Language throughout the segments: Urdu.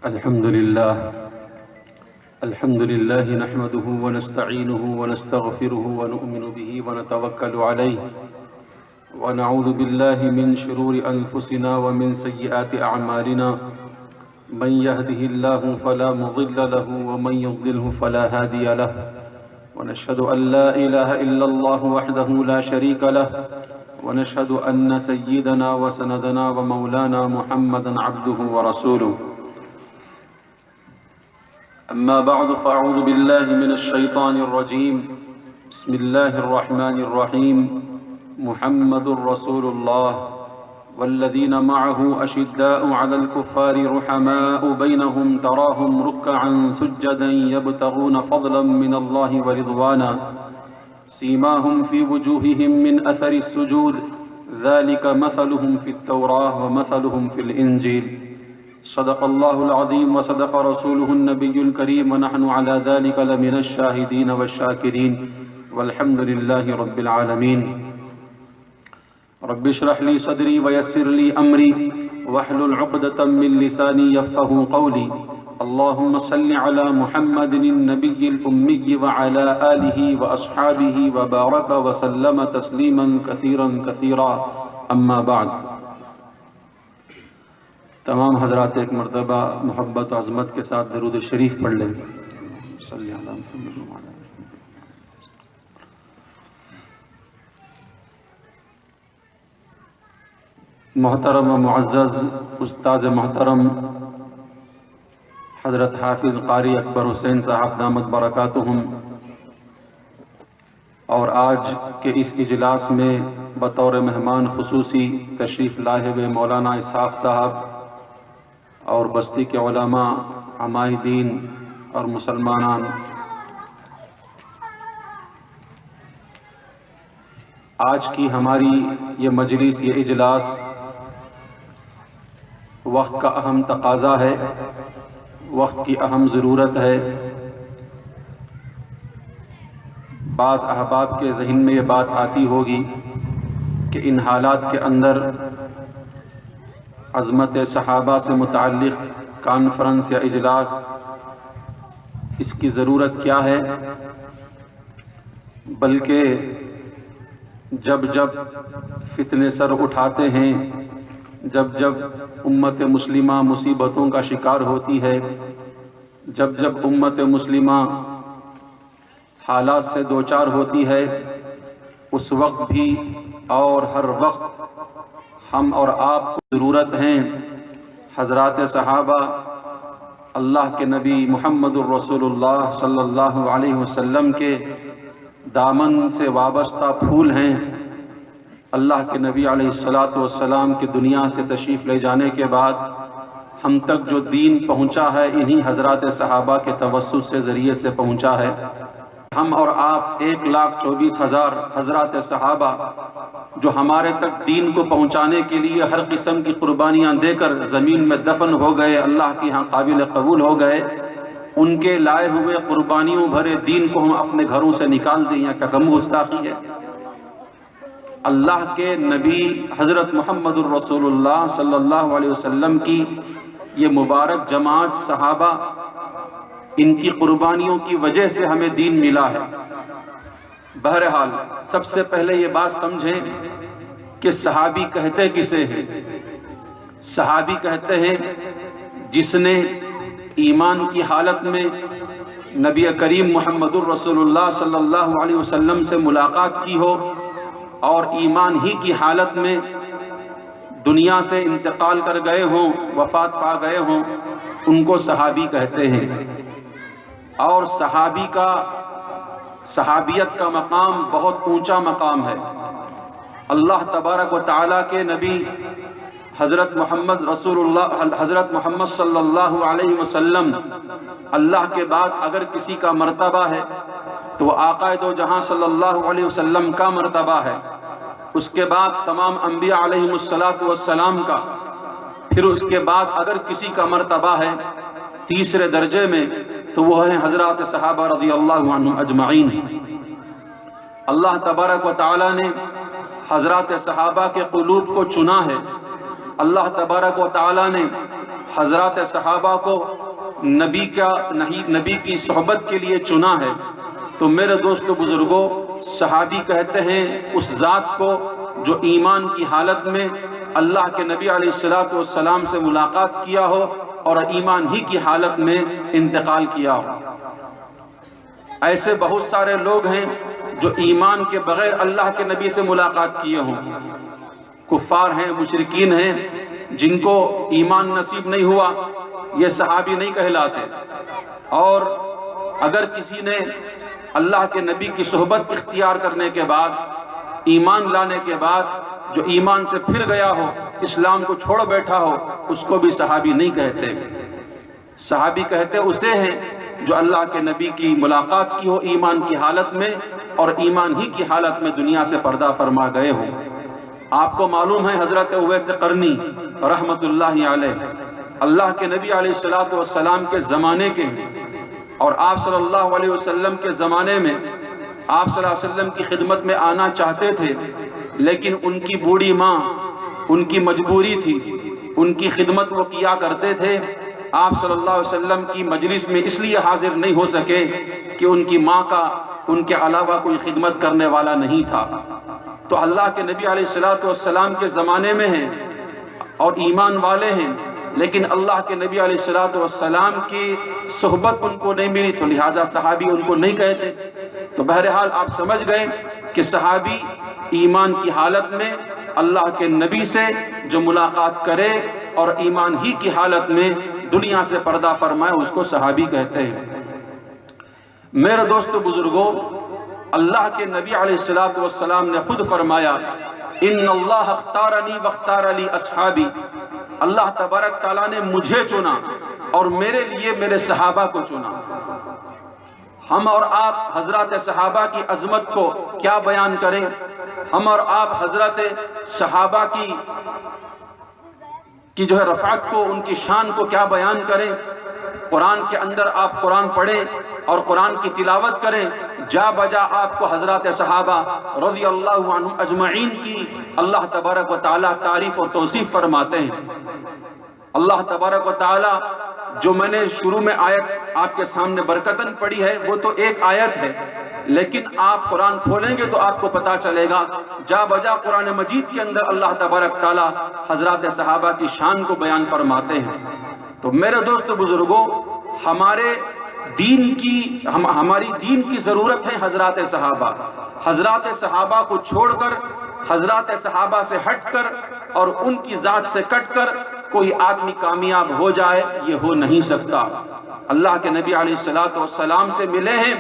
الحمد لله نحمده ونستعينه ونستغفره ونؤمن به ونتوكل عليه ونعوذ بالله من شرور أنفسنا ومن سيئات أعمالنا من يهده الله فلا مضل له ومن يضلله فلا هادي له ونشهد أن لا إله إلا الله وحده لا شريك له ونشهد أن سيدنا وسندنا ومولانا محمدا عبده ورسوله أما بعد فأعوذ بالله من الشيطان الرجيم بسم الله الرحمن الرحيم محمد رسول الله والذين معه أشداء على الكفار رحماء بينهم تراهم ركعا سجدا يبتغون فضلا من الله ورضوانا سيماهم في وجوههم من أثر السجود ذلك مثلهم في التوراة ومثلهم في الإنجيل صدق الله العظيم وصدق رسوله النبي الكريم ونحن على ذلك لمن الشاهدين والشاكرين والحمد لله رب العالمين رب اشرح لي صدري ويسر لي أمري واحلل عقدة من لساني يفقهوا قولي اللهم صل على محمد النبي الأمي وعلى آله وأصحابه وبارك وسلم تسليما كثيرا كثيرا أما بعد تمام حضرات ایک مرتبہ محبت و عظمت کے ساتھ درود شریف پڑھ لیں صلی اللہ علیہ وسلم. محترم و معزز استاذ محترم حضرت حافظ قاری اکبر حسین صاحب دامت برکاتہم، اور آج کے اس اجلاس میں بطور مہمان خصوصی تشریف لائے ہوئے مولانا اسحاق صاحب اور بستی کے علماء، عمائدین اور مسلمانان، آج کی ہماری یہ مجلس، یہ اجلاس وقت کا اہم تقاضا ہے، وقت کی اہم ضرورت ہے. بعض احباب کے ذہن میں یہ بات آتی ہوگی کہ ان حالات کے اندر عظمت صحابہ سے متعلق کانفرنس یا اجلاس، اس کی ضرورت کیا ہے؟ بلکہ جب جب فتنے سر اٹھاتے ہیں، جب جب امت مسلمہ مصیبتوں کا شکار ہوتی ہے، جب جب امت مسلمہ حالات سے دوچار ہوتی ہے، اس وقت بھی اور ہر وقت ہم اور آپ کو ضرورت ہیں حضرات صحابہ، اللہ کے نبی محمد الرسول اللہ صلی اللہ علیہ وسلم کے دامن سے وابستہ پھول ہیں. اللہ کے نبی علیہ السلام کی دنیا سے تشریف لے جانے کے بعد ہم تک جو دین پہنچا ہے، انہی حضرات صحابہ کے توسط سے ذریعے سے پہنچا ہے. ہم اور آپ 1,24,000 حضرات صحابہ جو ہمارے تک دین کو پہنچانے کے لیے ہر قسم کی قربانیاں دے کر زمین میں دفن ہو گئے، اللہ کے ہاں قابل قبول ہو گئے، ان کے لائے ہوئے قربانیوں بھرے دین کو ہم اپنے گھروں سے نکال دیں، یا کیا کم گستاخی ہے؟ اللہ کے نبی حضرت محمد الرسول اللہ صلی اللہ علیہ وسلم کی یہ مبارک جماعت صحابہ، ان کی قربانیوں کی وجہ سے ہمیں دین ملا ہے. بہرحال سب سے پہلے یہ بات سمجھیں کہ صحابی کہتے کسے ہیں؟ صحابی کہتے ہیں جس نے ایمان کی حالت میں نبی کریم محمد الرسول اللہ صلی اللہ علیہ وسلم سے ملاقات کی ہو اور ایمان ہی کی حالت میں دنیا سے انتقال کر گئے ہوں، وفات پا گئے ہوں، ان کو صحابی کہتے ہیں. اور صحابیت کا مقام بہت اونچا مقام ہے. اللہ تبارک و تعالیٰ کے نبی حضرت محمد صلی اللہ علیہ وسلم، اللہ کے بعد اگر کسی کا مرتبہ ہے تو وہ آقا دو جہاں صلی اللہ علیہ وسلم کا مرتبہ ہے. اس کے بعد تمام انبیاء علیہم السلام کا، پھر اس کے بعد اگر کسی کا مرتبہ ہے تیسرے درجے میں تو وہ ہیں حضرات صحابہ رضی اللہ عنہم اجمعین. اللہ تبارک و تعالیٰ نے حضرات صحابہ کے قلوب کو چنا ہے. اللہ تبارک و تعالیٰ نے حضرات صحابہ کو نبی کی صحبت کے لیے چنا ہے، تو میرے دوستو بزرگوں، صحابی کہتے ہیں اس ذات کو جو ایمان کی حالت میں اللہ کے نبی علیہ السلام سے ملاقات کیا ہو اور ایمان ہی کی حالت میں انتقال کیا ہو۔ ایسے بہت سارے لوگ ہیں جو ایمان کے بغیر اللہ کے نبی سے ملاقات کیے ہوں، کفار ہیں، مشرکین ہیں، جن کو ایمان نصیب نہیں ہوا، یہ صحابی نہیں کہلاتے۔ اور اگر کسی نے اللہ کے نبی کی صحبت اختیار کرنے کے بعد، ایمان لانے کے بعد جو ایمان سے پھر گیا ہو، اسلام کو چھوڑ بیٹھا ہو، اس کو بھی صحابی نہیں کہتے۔ صحابی کہتے اسے ہیں جو اللہ کے نبی کی ملاقات کی ہو ایمان کی حالت میں، اور ایمان ہی کی حالت میں دنیا سے پردہ فرما گئے ہوں۔ آپ کو معلوم ہے حضرت اویس قرنی رحمت اللہ علیہ اللہ کے نبی علیہ السلام کے زمانے کے ہیں، اور آپ صلی اللہ علیہ وسلم کے زمانے میں آپ صلی اللہ علیہ وسلم کی خدمت میں آنا چاہتے تھے، لیکن ان کی بوڑھی ماں، ان کی مجبوری تھی، ان کی خدمت وہ کیا کرتے تھے۔ آپ صلی اللہ علیہ وسلم کی مجلس میں اس لیے حاضر نہیں ہو سکے کہ ان کی ماں کا ان کے علاوہ کوئی خدمت کرنے والا نہیں تھا۔ تو اللہ کے نبی علیہ السلام کے زمانے میں ہیں اور ایمان والے ہیں، لیکن اللہ کے نبی علیہ السلام کی صحبت ان کو نہیں ملی، تو لہٰذا صحابی ان کو نہیں کہتے۔ تو بہرحال آپ سمجھ گئے کہ صحابی ایمان کی حالت میں اللہ کے نبی سے جو ملاقات کرے اور ایمان ہی کی حالت میں دنیا سے پردہ فرمائے، اس کو صحابی کہتے ہیں۔ میرے دوستو بزرگوں، اللہ کے نبی علیہ السلام نے خود فرمایا، ان اللہ اختارنی واختار لی اصحابی، اللہ تبارک تعالیٰ نے مجھے چنا اور میرے لیے میرے صحابہ کو چنا۔ ہم اور آپ حضرات صحابہ کی عظمت کو کیا بیان کریں، ہم اور آپ حضرت صحابہ کی جو ہے رفعت کو، ان کی شان کو کیا بیان کریں۔ قرآن کے اندر آپ قرآن پڑھیں اور قرآن کی تلاوت کریں، جا بجا آپ کو حضرات صحابہ رضی اللہ عنہم اجمعین کی اللہ تبارک و تعالیٰ تعریف اور توصیف فرماتے ہیں۔ اللہ تبارک و تعالیٰ جو میں نے شروع میں آیت آپ کے سامنے برکتاً پڑھی ہے، وہ تو ایک آیت ہے، لیکن آپ قرآن کھولیں گے تو آپ کو پتا چلے گا، جا بجا قرآن مجید کے اندر اللہ تبارک تعالیٰ حضرات صحابہ کی شان کو بیان فرماتے ہیں۔ تو میرے دوست بزرگوں، ہماری دین کی ضرورت ہے حضرات صحابہ۔ حضرات صحابہ کو چھوڑ کر، حضرات صحابہ سے ہٹ کر اور ان کی ذات سے کٹ کر کوئی آدمی کامیاب ہو جائے، یہ ہو نہیں سکتا۔ اللہ کے نبی علیہ السلام سے ملے ہیں،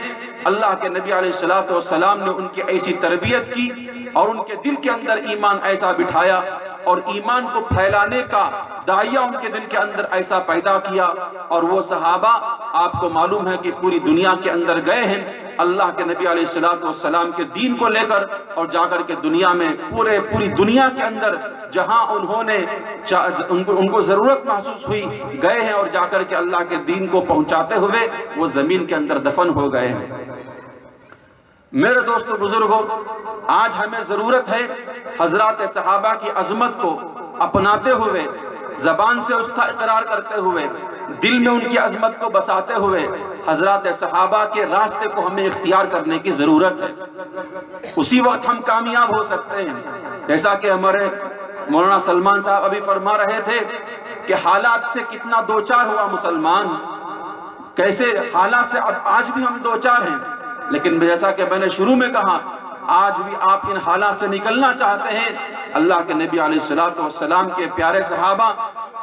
اللہ کے نبی علیہ السلام نے ان کی ایسی تربیت کی اور ان کے دل کے اندر ایمان ایسا بٹھایا، اور ایمان کو پھیلانے کا داعیہ ان کے دل کے اندر ایسا پیدا کیا، اور وہ صحابہ آپ کو معلوم ہے کہ پوری دنیا کے اندر گئے ہیں اللہ کے نبی علیہ السلام کے دین کو لے کر، اور جا کر کے دنیا میں پوری دنیا کے اندر جہاں ان کو ضرورت محسوس ہوئی، گئے ہیں اور جا کر کے اللہ کے دین کو پہنچاتے ہوئے وہ زمین کے اندر دفن ہو گئے ہیں۔ میرے دوستو بزرگوں، آج ہمیں ضرورت ہے حضرات صحابہ کی عظمت کو اپناتے ہوئے، زبان سے اس کا اقرار کرتے ہوئے، دل میں ان کی عظمت کو بساتے ہوئے حضرات صحابہ کے راستے کو ہمیں اختیار کرنے کی ضرورت ہے۔ اسی وقت ہم کامیاب ہو سکتے ہیں، جیسا کہ ہمارے مولانا سلمان صاحب ابھی فرما رہے تھے کہ حالات سے کتنا دوچار ہوا مسلمان، کیسے حالات سے آج بھی ہم دوچار ہیں، لیکن جیسا کہ میں نے شروع میں کہا، آج بھی آپ ان حالات سے نکلنا چاہتے ہیں، اللہ کے نبی علیہ السلام کے پیارے صحابہ،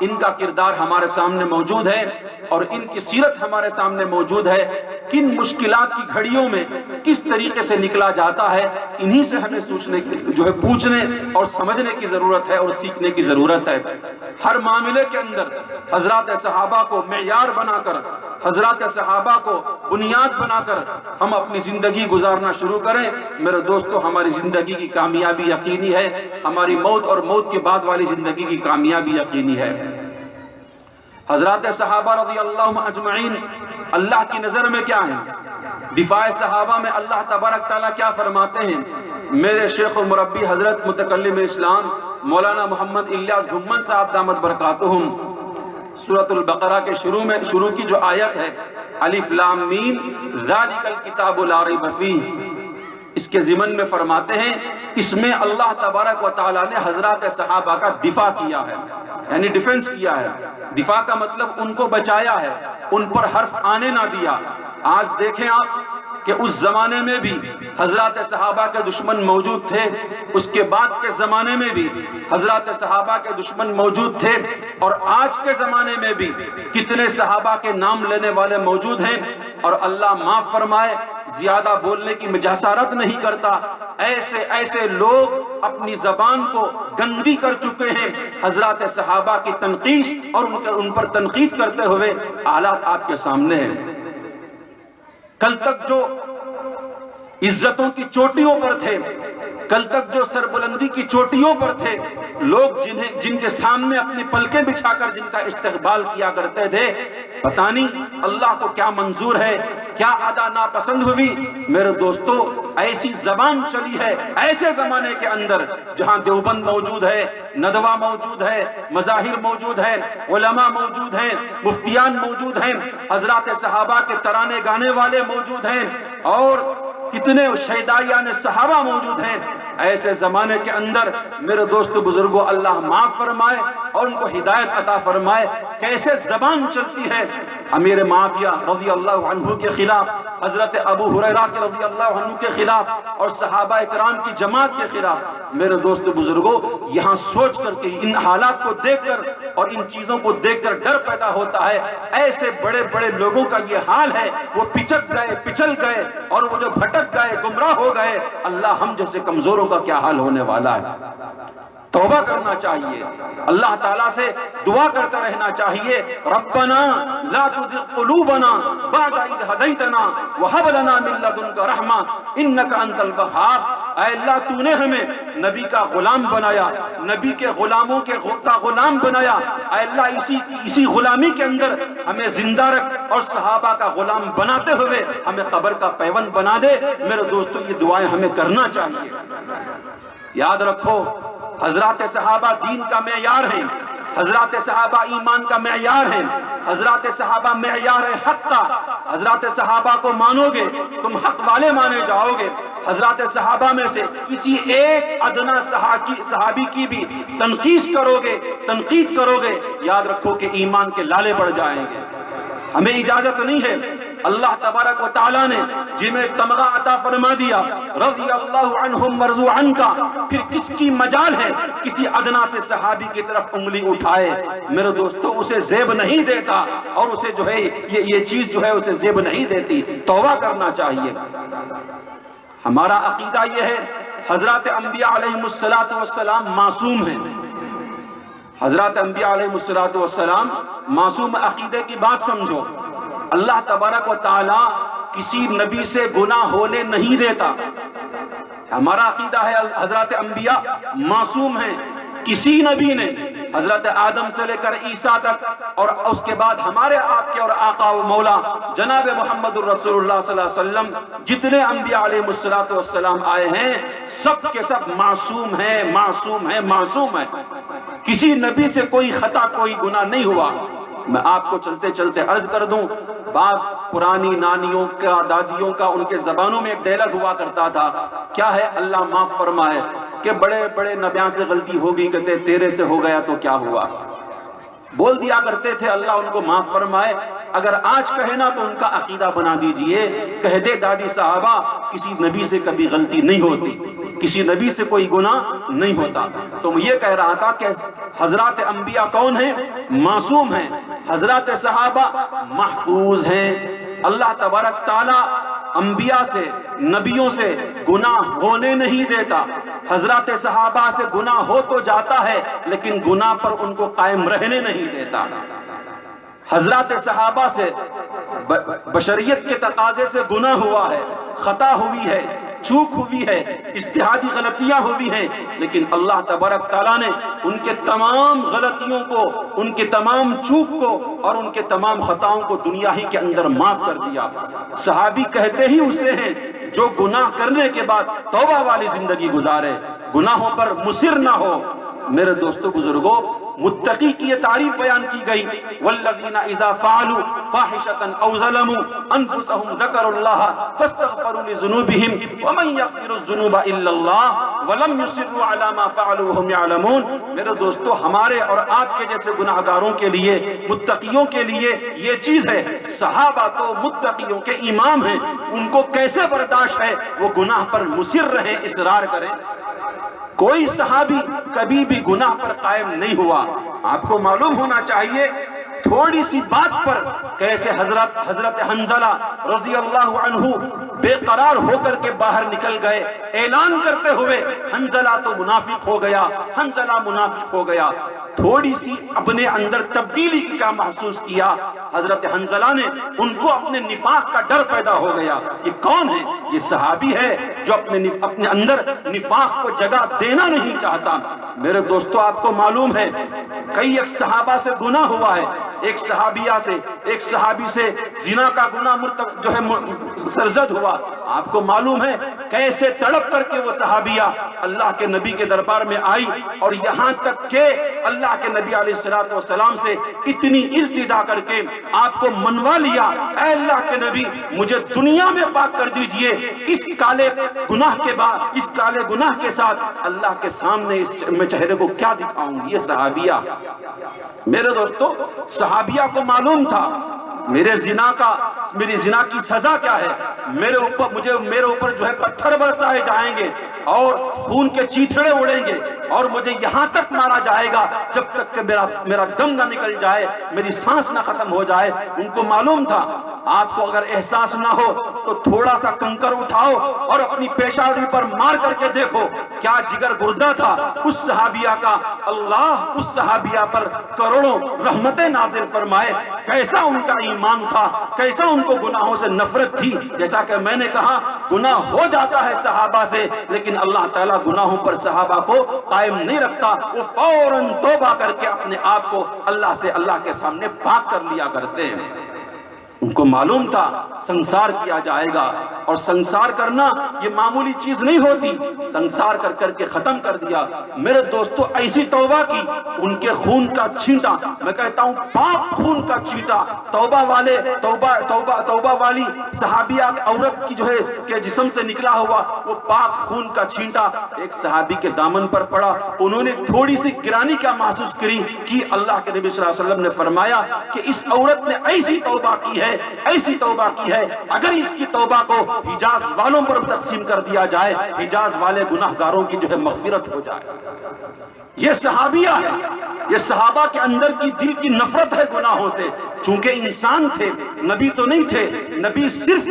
ان کا کردار ہمارے سامنے موجود ہے اور ان کی سیرت ہمارے سامنے موجود ہے، کن مشکلات کی گھڑیوں میں کس طریقے سے نکلا جاتا ہے، انہی سے ہمیں پوچھنے اور سمجھنے کی ضرورت ہے اور سیکھنے کی ضرورت ہے۔ ہر معاملے کے اندر حضرات صحابہ کو معیار بنا کر، حضرات صحابہ کو بنیاد بنا کر ہم اپنی زندگی گزارنا شروع کریں۔ میرے دوستو، ہماری زندگی کی کامیابی یقینی ہے، ہماری موت اور موت کے بعد والی زندگی کی کامیابی یقینی ہے۔ حضرات صحابہ رضی اللہ اجمعین اللہ کی نظر میں کیا ہیں؟ دفاع صحابہ میں اللہ تبارک تعالیٰ کیا فرماتے ہیں؟ میرے شیخ و مربی حضرت متکلم اسلام مولانا محمد الیاس گھمن صاحب دامت برکاتہم سورۃ البقرہ کے شروع کی جو آیت ہے الف لام میم ذالک الکتاب لا ریب فیہ، اس کے ضمن میں فرماتے ہیں اس میں اللہ تبارک و تعالیٰ نے حضرات صحابہ کا دفاع کیا ہے، یعنی ڈیفنس کیا ہے۔ دفاع کا مطلب ان کو بچایا ہے، ان پر حرف آنے نہ دیا۔ آج دیکھیں آپ کہ اس زمانے میں بھی حضرات صحابہ کے دشمن موجود تھے، اس کے بعد کے زمانے میں بھی حضرات صحابہ کے دشمن موجود تھے، اور آج کے زمانے میں بھی کتنے صحابہ کے نام لینے والے موجود ہیں۔ اور اللہ معاف فرمائے، زیادہ بولنے کی میں جسارت نہیں کرتا، ایسے لوگ اپنی زبان کو گندی کر چکے ہیں حضرات صحابہ کی تنقید اور ان پر تنقید کرتے ہوئے۔ حالات آپ کے سامنے ہیں۔ کل تک جو عزتوں کی چوٹیوں پر تھے، کل تک جو سربلندی کی چوٹیوں پر تھے، لوگ جن کے سامنے اپنی پلکیں بچھا کر جن کا استقبال کیا کرتے تھے، پتہ نہیں اللہ کو کیا منظور ہے، کیا ادا ناپسند ہوئی۔ میرے دوستو، ایسی زبان چلی ہے ایسے زمانے کے اندر جہاں دیوبند موجود ہے، ندوہ موجود ہے، مظاہر موجود ہے، علماء موجود ہیں، مفتیان موجود ہیں، حضرات صحابہ کے ترانے گانے والے موجود ہیں، اور کتنے شہدائیان صحابہ موجود ہیں۔ ایسے زمانے کے اندر میرے دوست بزرگوں، اللہ معاف فرمائے اور ان کو ہدایت عطا فرمائے، کیسے زبان چلتی ہے امیر معاویہ رضی اللہ عنہ کے خلاف، حضرت ابو ہریرہ کے رضی اللہ عنہ کے خلاف، اور صحابہ اکرام کی جماعت کے خلاف۔ میرے دوست بزرگوں، یہاں سوچ کر کے، ان حالات کو دیکھ کر اور ان چیزوں کو دیکھ کر ڈر پیدا ہوتا ہے۔ ایسے بڑے بڑے لوگوں کا یہ حال ہے، وہ پچک گئے، پچل گئے، اور وہ جو بھٹک گئے، گمراہ ہو گئے۔ اللہ ہم جیسے کمزوروں کا کیا حال ہونے والا ہے۔ توبہ کرنا چاہیے، اللہ تعالیٰ سے دعا کرتے رہنا چاہیے، ربنا لا تزغ قلوبنا بعد اذ ہدیتنا وہب لنا من لدنک رحمہ انک انت الوہاب۔ اے اللہ، تو نے ہمیں نبی کا غلام بنایا، نبی کے غلاموں کا غلام بنایا۔ اے اللہ، اسی غلامی کے اندر ہمیں زندہ رکھ، اور صحابہ کا غلام بناتے ہوئے ہمیں قبر کا پیوند بنا دے۔ میرے دوستو، یہ دعائیں ہمیں کرنا چاہیے۔ یاد رکھو، حضرات صحابہ دین کا معیار ہیں، حضرات صحابہ ایمان کا معیار ہیں، حضرات صحابہ معیار حق کا۔ حضرات صحابہ کو مانو گے تم حق والے مانے جاؤ گے۔ حضرات صحابہ میں سے کسی ایک ادنا صحابی کی بھی تنقید کرو گے، یاد رکھو کہ ایمان کے لالے پڑ جائیں گے۔ ہمیں اجازت نہیں ہے، اللہ تبارک و تعالیٰ نے جنہیں تمغہ عطا فرما دیا رضی اللہ عنہم ورضوا عنک، پھر کس کی مجال ہے کسی ادنا سے صحابی کی طرف انگلی اٹھائے؟ میرے دوستو، اسے زیب نہیں دیتا، اور اسے جو ہے یہ چیز جو ہے اسے زیب نہیں دیتی۔ توبہ کرنا چاہیے۔ ہمارا عقیدہ یہ ہے، حضرات انبیاء علیہم السلام معصوم ہیں۔ حضرات انبیاء علیہم السلام معصوم عقیدے کی بات سمجھو۔ اللہ تبارک و تعالی کسی نبی سے گناہ ہونے نہیں دیتا۔ ہمارا عقیدہ ہے حضرات انبیاء معصوم ہیں۔ کسی نبی نے حضرت آدم سے لے کر عیسیٰ تک، اور اس کے بعد ہمارے آپ کے اور آقا و مولا جناب محمد الرسول اللہ صلی اللہ علیہ وسلم، جتنے انبیاء علیہ السلام آئے ہیں، سب کے سب معصوم ہیں، معصوم ہیں، معصوم ہیں۔ کسی نبی سے کوئی خطا، کوئی گناہ نہیں ہوا۔ میں آپ کو چلتے چلتے عرض کر دوں، بعض پرانی نانیوں کا، دادیوں کا، ان کے زبانوں میں ایک ڈیلاگ ہوا کرتا تھا، کیا ہے؟ اللہ معاف فرمائے، کہ بڑے بڑے نبیوں سے غلطی ہو گئی، کہتے تیرے سے ہو گیا تو کیا ہوا؟ بول دیا کرتے تھے، اللہ ان کو معاف فرمائے۔ اگر آج کہنا تو ان کا عقیدہ بنا دیجئے، کہہ دے دادی صاحبہ کسی نبی سے کبھی غلطی نہیں ہوتی، کسی نبی سے کوئی گناہ نہیں ہوتا۔ تو میں یہ کہہ رہا تھا کہ حضرات انبیاء کون ہیں؟ معصوم ہیں۔ حضرات صحابہ محفوظ ہیں۔ اللہ تبارک تعالیٰ انبیاء سے، نبیوں سے گناہ ہونے نہیں دیتا۔ حضرات صحابہ سے گناہ ہو تو جاتا ہے، لیکن گناہ پر ان کو قائم رہنے نہیں دیتا۔ حضرات صحابہ سے بشریت کے تقاضے سے گناہ ہوا ہے، خطا ہوئی ہے، چوک ہوئی ہے، اجتہادی غلطیاں ہوئی ہیں، لیکن اللہ تبارک تعالیٰ نے ان کے تمام غلطیوں کو، ان کے تمام چوک کو اور ان کے تمام خطاؤں کو دنیا ہی کے اندر معاف کر دیا۔ صحابی کہتے ہی اسے ہیں جو گناہ کرنے کے بعد توبہ والی زندگی گزارے، گناہوں پر مصر نہ ہو۔ میرے دوستو بزرگوں، متقی کی یہ تعریف بیان کی گئی، والذین اذا فعلوا فاحشۃ او ظلموا انفسهم ذکروا اللہ فاستغفروا لذنوبهم ومن یغفر الذنوب الا اللہ ولم یصروا علی ما فعلوا وهم یعلمون۔ میرے دوستو، ہمارے اور آپ کے جیسے گناہ گاروں کے لیے، متقیوں کے لیے یہ چیز ہے، صحابہ تو متقیوں کے امام ہیں، ان کو کیسے برداشت ہے وہ گناہ پر مصر رہیں، اصرار کریں؟ کوئی صحابی کبھی بھی گناہ پر قائم نہیں ہوا۔ آپ کو معلوم ہونا چاہیے تھوڑی سی بات پر کیسے حضرت حنظلہ رضی اللہ عنہ بے قرار ہو کر کے باہر نکل گئے، اعلان کرتے ہوئے حنظلہ تو منافق ہو گیا، حنظلہ منافق ہو گیا۔ تھوڑی سی اپنے اندر تبدیلی کا محسوس کیا حضرت حنظلہ نے، ان کو اپنے نفاق کا ڈر پیدا ہو گیا۔ یہ کون ہے؟ یہ صحابی ہے جو اپنے اندر نفاق کو جگہ دینا نہیں چاہتا۔ میرے دوستو، آپ کو معلوم ہے کئی ایک صحابہ سے گناہ ہوا ہے، ایک صحابی سے زنا کا گناہ جو ہے سرزد ہوا۔ آپ کو معلوم ہے کیسے تڑپ کر کے وہ صحابیہ اللہ کے نبی کے دربار میں آئی، اور یہاں تک کہ اللہ کے نبی علیہ السلام سے اتنی التجا کر کے آپ کو منوا لیا، اے اللہ کے نبی مجھے دنیا میں پاک کر دیجئے، اس کالے گناہ کے بعد، اس کالے گناہ کے ساتھ اللہ کے سامنے میں چہرے کو کیا دکھاؤں گی۔ یہ صحابیہ، میرے دوستو، صحابیہ کو معلوم تھا میری زنا کی سزا کیا ہے، میرے اوپر جو ہے پتھر برسائے جائیں گے اور خون کے چیتھڑے اڑیں گے، اور مجھے یہاں تک مارا جائے گا جب تک کہ میرا دم نہ نکل جائے، میری سانس نہ ختم ہو جائے۔ ان کو معلوم تھا آپ کو اگر احساس نہ ہو تو تھوڑا سا کنکر اٹھاؤ اور اپنی پیشانی پر مار کر کے دیکھو کیا جگر گردہ تھا اس صحابیہ کا۔ اللہ اس صحابیہ پر کروڑوں رحمتیں نازل فرمائے، کیسا ان کا ایمان تھا، کیسا ان کو گناہوں سے نفرت تھی۔ جیسا کہ میں نے کہا گناہ ہو جاتا ہے صحابہ سے، لیکن اللہ تعالیٰ گناہوں پر صحابہ کو قائم نہیں رکھتا، وہ فوراً توبہ کر کے اپنے آپ کو اللہ کے سامنے پاک کر لیا کرتے ہیں۔ ان کو معلوم تھا سنسار کیا جائے گا، اور سنسار کرنا یہ معمولی چیز نہیں ہوتی، سنسار کر کے ختم کر دیا۔ میرے دوستو، ایسی توبہ کی ان کے خون کا چھینٹا، میں کہتا ہوں پاک خون کا چھینٹا، توبہ والی صحابیہ عورت کی جو ہے کہ جسم سے نکلا ہوا وہ پاک خون کا چھینٹا ایک صحابی کے دامن پر پڑا۔ انہوں نے تھوڑی سی گرانی کا محسوس کی اللہ کے نبی صلی اللہ علیہ وسلم نے فرمایا کہ اس عورت نے ایسی توبہ کی ہے، ایسی توبہ کی ہے، اگر اس کی توبہ کو حجاز والوں پر تقسیم کر دیا جائے، حجاز والے گناہ گاروں کی جو ہے مغفرت ہو جائے۔ یہ صحابیہ ہے، یہ صحابہ کے اندر کی دل کی نفرت ہے گناہوں سے، چونکہ انسان تھے، نبی تو نہیں تھے۔ نبی صرف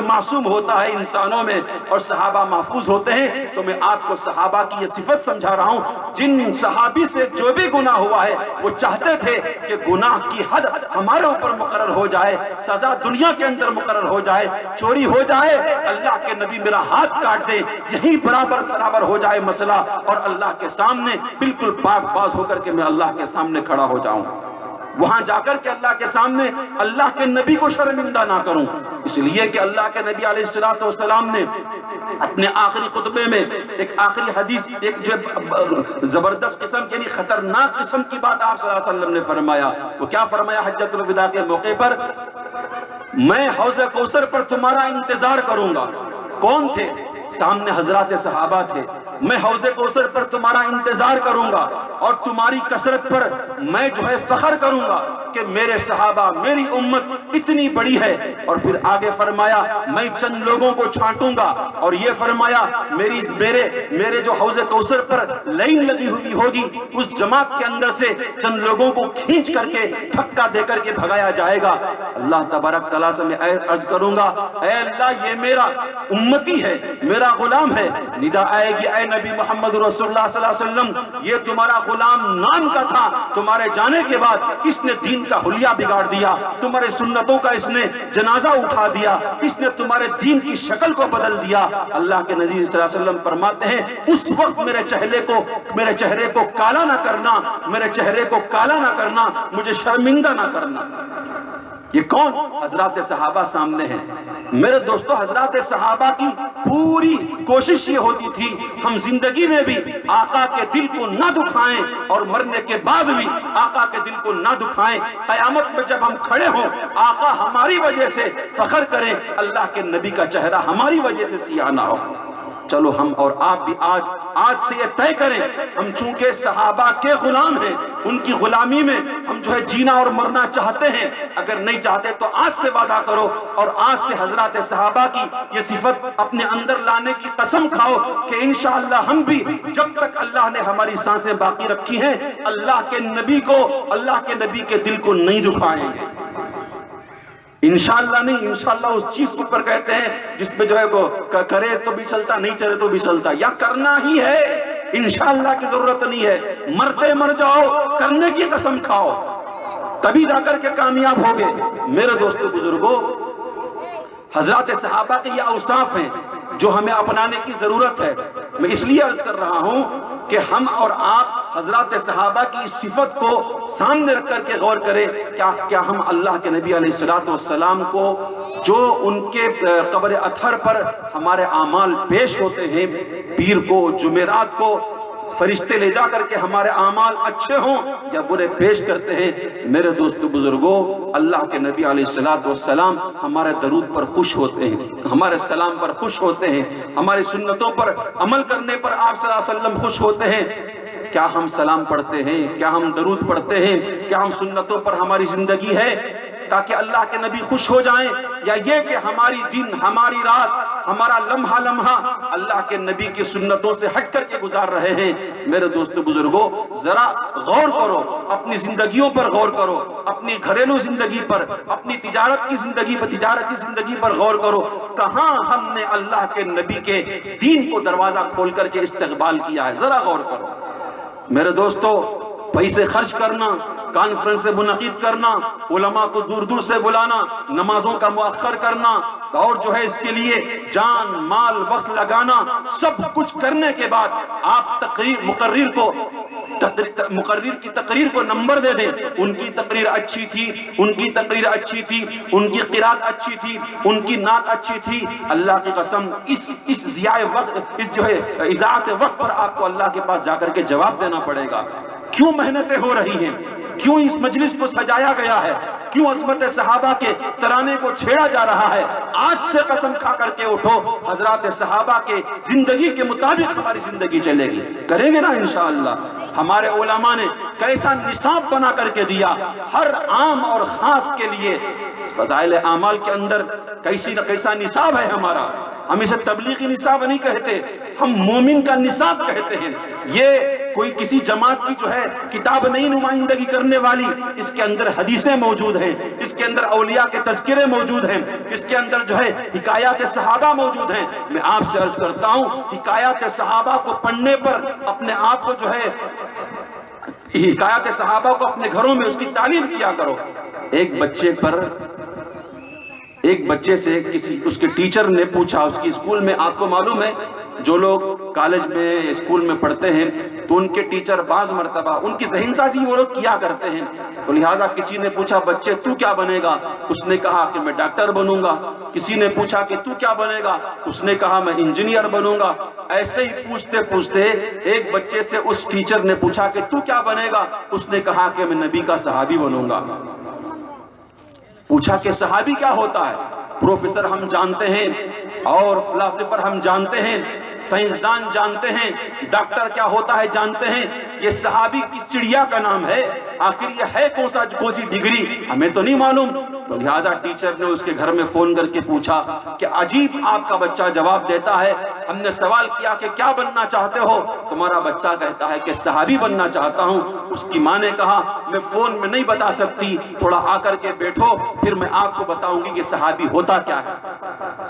معصوم ہوتا ہے انسانوں میں، اور صحابہ محفوظ ہوتے ہیں۔ تو میں آپ کو صحابہ کی یہ صفت سمجھا رہا ہوں، جن صحابی سے جو بھی گناہ ہوا ہے وہ چاہتے تھے کہ گناہ کی حد ہمارے اوپر مقرر ہو جائے، سزا دنیا کے اندر مقرر ہو جائے، چوری ہو جائے اللہ کے نبی میرا ہاتھ کاٹ دے، یہی برابر ہو جائے مسئلہ، اور اللہ کے سامنے بالکل پاک باز ہو کر کے میں اللہ کے سامنے کھڑا ہو جاؤں، وہاں جا کر کے اللہ کے سامنے اللہ کے نبی کو شرمندہ نہ کروں۔ اس لیے کہ اللہ کے نبی علیہ السلام نے اپنے آخری خطبے میں ایک آخری حدیث، ایک جو زبردست قسم یعنی خطرناک قسم کی بات آپ صلی اللہ علیہ وسلم نے فرمایا۔ وہ کیا فرمایا حجۃ الوداع کے موقع پر؟ میں حوض کوثر پر تمہارا انتظار کروں گا۔ کون تھے؟ سامنے حضرات صحابہ تھے۔ میں حوض کوثر پر تمہارا انتظار کروں گا، اور تمہاری کثرت پر میں جو ہے فخر کروں گا کہ میرے صحابہ، میری امت اتنی بڑی ہے۔ اور پھر آگے فرمایا میں چند لوگوں کو چھانٹوں گا، اور یہ فرمایا میرے جو حوض کوثر پر لائن لگی ہوئی ہوگی اس جماعت کے اندر سے چند لوگوں کو کھینچ کر کے دھکا دے کر کے بھگایا جائے گا۔ اللہ تبارک تعالیٰ سے میں عرض کروں گا، اے اللہ یہ میرا امتی ہے، میرا غلام ہے۔ ندا آئے گی، اے نبی محمد رسول اللہ صلی اللہ علیہ وسلم یہ تمہارا غلام نام کا تھا، تمہارے جانے کے بعد اس نے دین کا حلیہ بگاڑ دیا، تمہارے سنتوں کا اس نے جنازہ اٹھا دیا، اس نے تمہارے دین کی شکل کو بدل دیا۔ اللہ کے نبی صلی اللہ علیہ وسلم فرماتے ہیں اس وقت میرے چہرے کو کالا نہ کرنا، میرے چہرے کو کالا نہ کرنا، مجھے شرمندہ نہ کرنا۔ یہ کون؟ حضرات صحابہ سامنے ہیں میرے دوستو۔ حضرات صحابہ کی پوری کوشش یہ ہوتی تھی ہم زندگی میں بھی آقا کے دل کو نہ دکھائیں اور مرنے کے بعد بھی آقا کے دل کو نہ دکھائیں۔ قیامت میں جب ہم کھڑے ہوں آقا ہماری وجہ سے فخر کریں، اللہ کے نبی کا چہرہ ہماری وجہ سے سیاہ نہ ہو۔ چلو ہم اور آپ بھی آج سے یہ طے کریں، ہم چونکہ صحابہ کے غلام ہیں، ان کی غلامی میں ہم جو ہے جینا اور مرنا چاہتے ہیں۔ اگر نہیں چاہتے تو آج سے وعدہ کرو اور آج سے حضرات صحابہ کی یہ صفت اپنے اندر لانے کی قسم کھاؤ کہ انشاءاللہ ہم بھی جب تک اللہ نے ہماری سانسیں باقی رکھی ہیں اللہ کے نبی کے دل کو نہیں دکھائیں گے۔ انشاءاللہ نہیں، انشاءاللہ اس چیز کے اوپر کہتے ہیں جس پہ جو ہے وہ کرے تو بھی چلتا، نہیں چلے تو بھی چلتا، یا کرنا ہی ہے۔ انشاءاللہ کی ضرورت نہیں ہے، مرتے مر جاؤ، کرنے کی قسم کھاؤ، تبھی جا کر کے کامیاب ہوگے۔ میرے دوستو بزرگوں، حضرات صحابہ کے یہ اوصاف ہیں جو ہمیں اپنانے کی ضرورت ہے۔ میں اس لیے عرض کر رہا ہوں کہ ہم اور آپ حضرات صحابہ کی اس صفت کو سامنے رکھ کر کے غور کریں، کیا ہم اللہ کے نبی علیہ السلام کو جو ان کے قبر اطہر پر ہمارے اعمال پیش ہوتے ہیں، پیر کو، جمعرات کو فرشتے لے جا کر کے ہمارے اعمال اچھے ہوں یا برے پیش کرتے ہیں؟ میرے دوستو بزرگوں، اللہ کے نبی علیہ السلام ہمارے درود پر خوش ہوتے ہیں، ہمارے سلام پر خوش ہوتے ہیں، ہماری سنتوں پر عمل کرنے پر آپ صلی اللہ علیہ وسلم خوش ہوتے ہیں۔ کیا ہم سلام پڑھتے ہیں؟ کیا ہم درود پڑھتے ہیں؟ کیا ہم سنتوں پر ہماری زندگی ہے تاکہ اللہ کے نبی خوش ہو جائیں، یا یہ کہ ہماری دن، ہماری رات، ہمارا لمحہ لمحہ اللہ کے نبی کی سنتوں سے ہٹ کر کے گزار رہے ہیں؟ میرے دوستو بزرگوں، ذرا غور کرو، اپنی زندگیوں پر غور کرو، اپنی گھریلو زندگی پر، اپنی تجارت کی زندگی پر غور کرو، کہاں ہم نے اللہ کے نبی کے دین کو دروازہ کھول کر کے استقبال کیا ہے؟ ذرا غور کرو میرے دوستو۔ پیسے خرچ کرنا، کانفرنس سے منعقد کرنا، علماء کو دور دور سے بلانا، نمازوں کا مؤخر کرنا، اور جو ہے اس کے لیے جان مال وقت لگانا، سب کچھ کرنے کے بعد آپ مقرر کی تقریر کو نمبر دے دیں، ان کی تقریر اچھی تھی، ان کی تقریر اچھی تھی، ان کی قرات اچھی تھی، ان کی نعت اچھی تھی، اللہ کی قسم اس ضیاء وقت، اس جو ہے اضاعت وقت پر آپ کو اللہ کے پاس جا کر کے جواب دینا پڑے گا۔ کیوں محنتیں ہو رہی ہیں؟ کیوں اس مجلس کو سجایا گیا ہے؟ کیوں عظمت صحابہ کے ترانے کو چھیڑا جا رہا ہے؟ آج سے قسم کھا کر کے اٹھو، حضرات صحابہ کے زندگی کے مطابق ہماری زندگی چلے گی، کریں گے نا انشاءاللہ۔ ہمارے علماء نے کیسا نصاب بنا کر کے دیا ہر عام اور خاص کے لیے۔ فضائل اعمال کے اندر کیسا نصاب ہے ہمارا۔ ہم اسے تبلیغی نصاب نہیں کہتے، ہم مومن کا نصاب کہتے ہیں۔ یہ کوئی کسی جماعت کی جو ہے کتاب نہیں نمائندگی کرنے والی، اس کے اندر حدیثیں موجود ہیں، اس کے اندر اولیاء کے تذکرے موجود ہیں، اس کے اندر جو ہے حکایات صحابہ موجود ہیں۔ میں آپ سے عرض کرتا ہوں، حکایات صحابہ کو پڑھنے پر اپنے آپ کو جو ہے حکایات صحابہ کو اپنے گھروں میں اس کی تعلیم کیا کرو۔ ایک بچے سے اس کے ٹیچر نے پوچھا، اس کی اسکول میں، آپ کو معلوم ہے جو لوگ کالج میں اسکول میں پڑھتے ہیں تو ان کے ٹیچر بعض مرتبہ ان کی ذہن سازی وہ لوگ کیا کرتے ہیں، تو لہٰذا کسی نے پوچھا بچے تو کیا بنے گا؟ اس نے کہا کہ میں ڈاکٹر بنوں گا۔ کسی نے پوچھا کہ تو کیا بنے گا؟ اس نے کہا میں انجینئر بنوں گا۔ ایسے ہی پوچھتے پوچھتے ایک بچے سے اس ٹیچر نے پوچھا کہ تو کیا بنے گا؟ اس نے کہا کہ میں نبی کا صحابی بنوں گا۔ پوچھا کہ صحابی کیا ہوتا ہے؟ پروفیسر ہم جانتے ہیں اور فلاسفر ہم جانتے ہیں، سائنسدان جانتے ہیں، ڈاکٹر کیا ہوتا ہے جانتے ہیں، یہ صحابی کس چڑیا کا نام ہے؟ آخر یہ ہے کون سی ڈگری؟ ہمیں تو نہیں معلوم۔ تو لہٰذا ٹیچر نے اس کے گھر میں فون کر کے پوچھا کہ عجیب آپ کا بچہ جواب دیتا ہے، ہم نے سوال کیا کہ کیا بننا چاہتے ہو؟ تمہارا بچہ کہتا ہے کہ صحابی بننا چاہتا ہوں۔ اس کی ماں نے کہا میں فون میں نہیں بتا سکتی، تھوڑا آ کر کے بیٹھو پھر میں آپ کو بتاؤں گی کہ صحابی ہوتا کیا ہے۔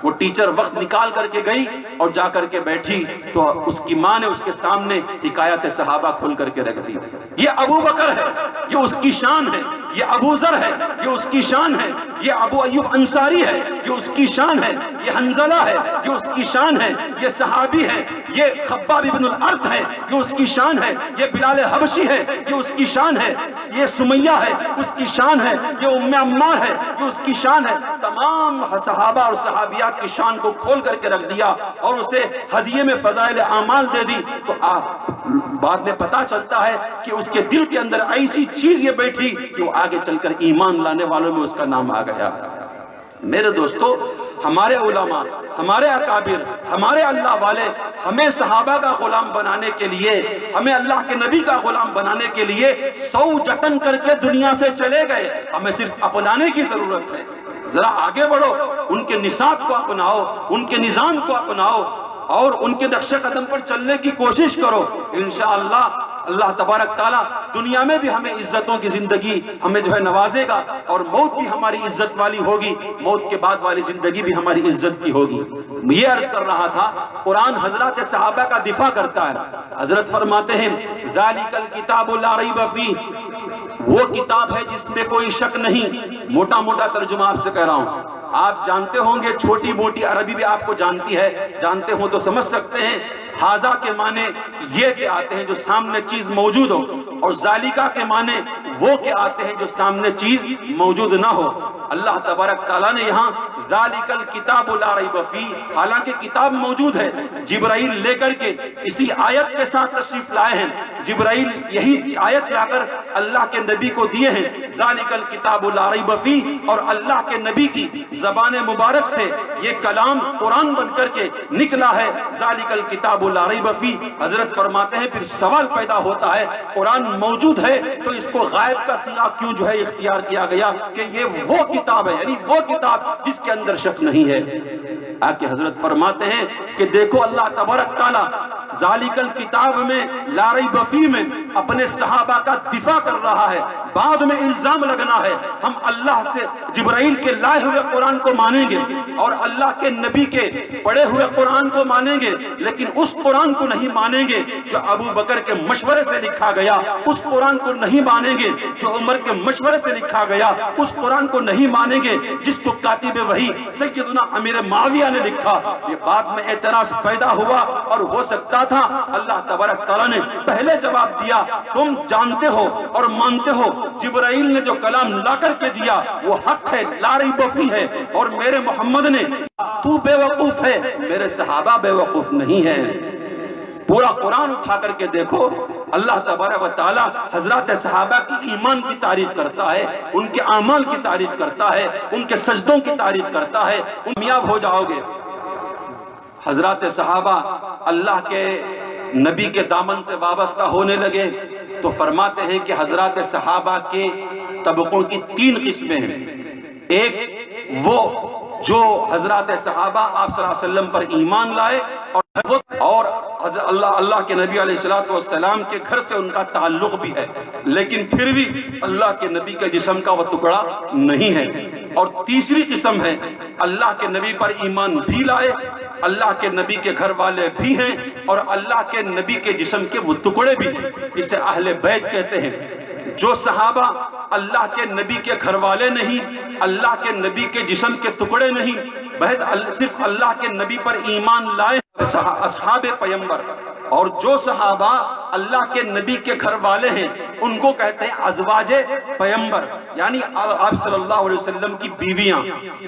وہ ٹیچر وقت نکال کر کے گئی اور جا کر کے بیٹھی تو اس کی ماں نے اس کے سامنے حکایت صحابہ کھول کر کے رکھ دی۔ یہ ابو بکر ہے، یہ اس کی شان ہے، یہ ابو ذر ہے، یہ اس کی شان ہے، یہ ابو ایوب انصاری ہے، یہ اس کی شان ہے، یہ حنظلہ ہے، یہ اس کی شان ہے، یہ صحابی ہے، یہ خباب ابن الارت ہے، یہ اس کی شان ہے، یہ بلال حبشی ہے، یہ اس کی شان ہے، یہ سمیہ ہے، اس کی شان ہے، یہ ام عمار ہے، یہ اس کی شان ہے۔ تمام صحابہ اور صحابیات کی شان کو کھول کر کے رکھ دیا اور اسے ہدیے میں فضائل اعمال دے دی، تو بعد میں پتا چلتا ہے کہ اس کے دل کے اندر ایسی چیز یہ بیٹھی کہ وہ آگے چل کر ایمان لانے والوں میں اس کا نام آ گیا۔ میرے دوستو، ہمارے علماء، ہمارے اکابر، ہمارے اللہ والے ہمیں صحابہ کا غلام بنانے کے لیے، ہمیں اللہ کے نبی کا غلام بنانے کے لیے 100 جتن کر کے دنیا سے چلے گئے، ہمیں صرف اپنانے کی ضرورت ہے۔ ذرا آگے بڑھو، ان کے نصاب کو اپناؤ، ان کے نظام کو اپناؤ اور ان کے نقش قدم پر چلنے کی کوشش کرو۔ انشاءاللہ اللہ تبارک تعالیٰ دنیا میں بھی ہمیں عزتوں کی زندگی ہمیں جو ہے نوازے گا، اور موت بھی ہماری عزت والی ہوگی، موت کے بعد والی زندگی بھی ہماری عزت کی ہوگی۔ یہ عرض کر رہا تھا، قرآن حضرات صحابہ کا دفاع کرتا ہے۔ حضرت فرماتے ہیں ذالک الکتاب لا ریب فیہ، وہ کتاب ہے جس میں کوئی شک نہیں۔ موٹا موٹا ترجمہ آپ سے کہہ رہا ہوں، آپ جانتے ہوں گے، چھوٹی موٹی عربی بھی آپ کو جانتی ہے، جانتے ہوں تو سمجھ سکتے ہیں۔ حاضہ کے معنی یہ کہ آتے ہیں جو سامنے چیز موجود ہو، اور ذالکہ کے معنی وہ کہ آتے ہیں جو سامنے چیز موجود نہ ہو۔ اللہ تبارک تعالیٰ نے یہاں ذالک الکتاب لا ریب فیہ، حالانکہ کتاب موجود ہے، جبرائیل لے کر کے اسی آیت کے ساتھ تشریف لائے ہیں، جبرائیل یہی آیت لا کر اللہ کے نبی کو دیے ہیں، ذالک الکتاب لا ریب فیہ، اور اللہ کے نبی کی زبان مبارک سے یہ کلام قرآن بن کر کے نکلا ہے، ذالک الکتاب لا ریب فیہ۔ حضرت فرماتے ہیں پھر سوال پیدا ہوتا ہے، قرآن موجود ہے تو اس کو غائب کا سیاق کیوں جو ہے اختیار کیا گیا کہ یہ وہ کتاب ہے، یعنی وہ کتاب جس کے اندر شک نہیں ہے۔ آکے حضرت فرماتے ہیں کہ دیکھو اللہ تبارک تعالیٰ ذالک الکتاب میں لا ریب فیہ میں اپنے صحابہ کا دفاع کر رہا ہے، بعد میں الزام لگنا ہے ہم اللہ سے جبرائیل کے لائے ہوئے قرآن کو مانیں گے اور اللہ کے نبی کے پڑھے ہوئے قرآن کو مانیں گے، لیکن اس قرآن کو نہیں مانیں گے جو ابو بکر کے مشورے سے لکھا گیا، اس قرآن کو نہیں مانیں گے جو عمر کے مشورے سے لکھا گیا، اس قرآن کو نہیں مانیں گے جس کو کاتب وحی سیدنا امیر معاویہ نے لکھا۔ یہ بعد میں اعتراض پیدا ہوا اور ہو سکتا تھا اللہ تبارک تعالیٰ نے پہلے جواب دیا، تم جانتے ہو اور مانتے ہو جبرائیل نے جو کلام لا کر کے دیا وہ حق ہے، لا ریب فیہ ہے، اور میرے محمد نے، تو بے وقوف ہے، میرے صحابہ بے وقوف نہیں ہے۔ پورا قرآن اٹھا کر کے دیکھو، اللہ تبارک و تعالی حضرات صحابہ کی ایمان کی تعریف کرتا ہے، ان کے اعمال کی تعریف کرتا ہے، ان کے سجدوں کی تعریف کرتا ہے، کامیاب ہو جاؤ گے۔ حضرات صحابہ اللہ کے نبی کے دامن سے وابستہ ہونے لگے تو فرماتے ہیں کہ حضرات صحابہ کے طبقوں کی 3 قسمیں ہیں۔ ایک وہ جو حضرات صحابہ آپ صلی اللہ علیہ وسلم پر ایمان لائے اور اللہ کے نبی علیہ السلام کے گھر سے ان کا تعلق بھی ہے، لیکن پھر بھی اللہ کے نبی کے جسم کا وہ ٹکڑا نہیں ہے۔ اور تیسری قسم ہے اللہ کے نبی پر ایمان بھی لائے، اللہ کے نبی کے گھر والے بھی ہیں اور اللہ کے نبی کے جسم کے وہ ٹکڑے بھی ہیں، اسے اہل بیت کہتے ہیں۔ جو صحابہ اللہ کے نبی کے گھر والے نہیں، اللہ کے نبی کے جسم کے ٹکڑے نہیں، بہت صرف اللہ کے نبی پر ایمان لائے اصحاب پیمبر، اور جو صحابہ اللہ کے نبی کے گھر والے ہیں ان کو کہتے ہیں ازواج پیمبر، یعنی آپ صلی اللہ علیہ وسلم کی بیویاں۔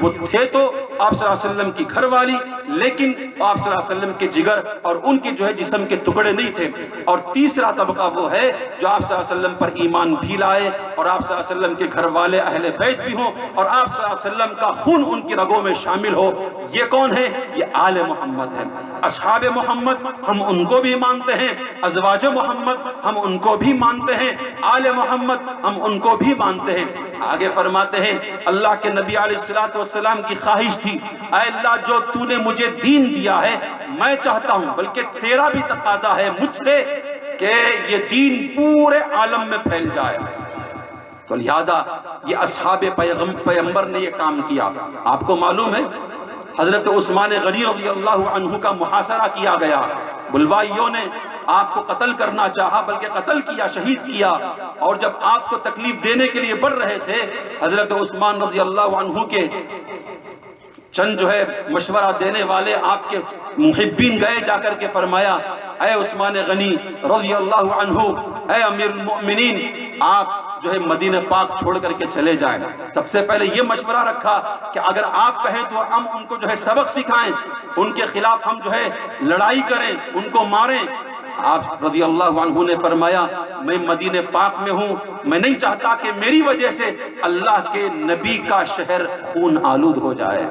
وہ تھے تو آپ صلی اللہ علیہ وسلم کی گھر والی، لیکن آپ صلی اللہ علیہ وسلم کے جگر اور ان کے جو ہے جسم کے ٹکڑے نہیں تھے۔ اور تیسرا طبقہ وہ ہے جو آپ صلی اللہ علیہ وسلم پر ایمان بھی لائے اور آپ صلی اللہ علیہ وسلم کے گھر والے اہل بیت بھی ہوں اور آپ صلی اللہ علیہ وسلم کا خون ان کی رگوں میں شامل ہو۔ یہ کون ہے؟ یہ آل محمد ہے، اصحاب محمد، ہم ان کو بھی مانتے ہیں، ازواج محمد ہم ان کو بھی مانتے ہیں، آل محمد ہم ان کو بھی مانتے ہیں۔ آگے فرماتے ہیں اللہ کے نبی علیہ السلام کی خواہش تھی، اے اللہ جو تو نے مجھے دین دیا ہے میں چاہتا ہوں، بلکہ تیرا بھی تقاضا ہے مجھ سے کہ یہ دین پورے عالم میں پھیل جائے۔ تو لہذا یہ اصحاب پیغمبر نے یہ کام کیا۔ آپ کو معلوم ہے حضرت عثمان غنی رضی اللہ عنہ کا محاصرہ کیا گیا، بلوائیوں نے آپ کو قتل کرنا چاہا بلکہ قتل کیا، شہید کیا، اور جب آپ کو تکلیف دینے کے لیے بڑھ رہے تھے حضرت عثمان رضی اللہ عنہ کے چند جو ہے مشورہ دینے والے آپ کے محبین گئے جا کر کے فرمایا اے عثمان غنی رضی اللہ عنہ، اے امیر المؤمنین، آپ جو ہے مدینہ پاک چھوڑ کر کے چلے جائیں۔ سب سے پہلے یہ مشورہ رکھا کہ اگر آپ کہیں تو ہم ان کو جو ہے سبق سکھائیں، ان کے خلاف ہم جو ہے لڑائی کریں، ان کو ماریں۔ آپ رضی اللہ عنہ نے فرمایا میں مدینہ پاک میں ہوں، میں نہیں چاہتا کہ میری وجہ سے اللہ کے نبی کا شہر خون آلود ہو جائے،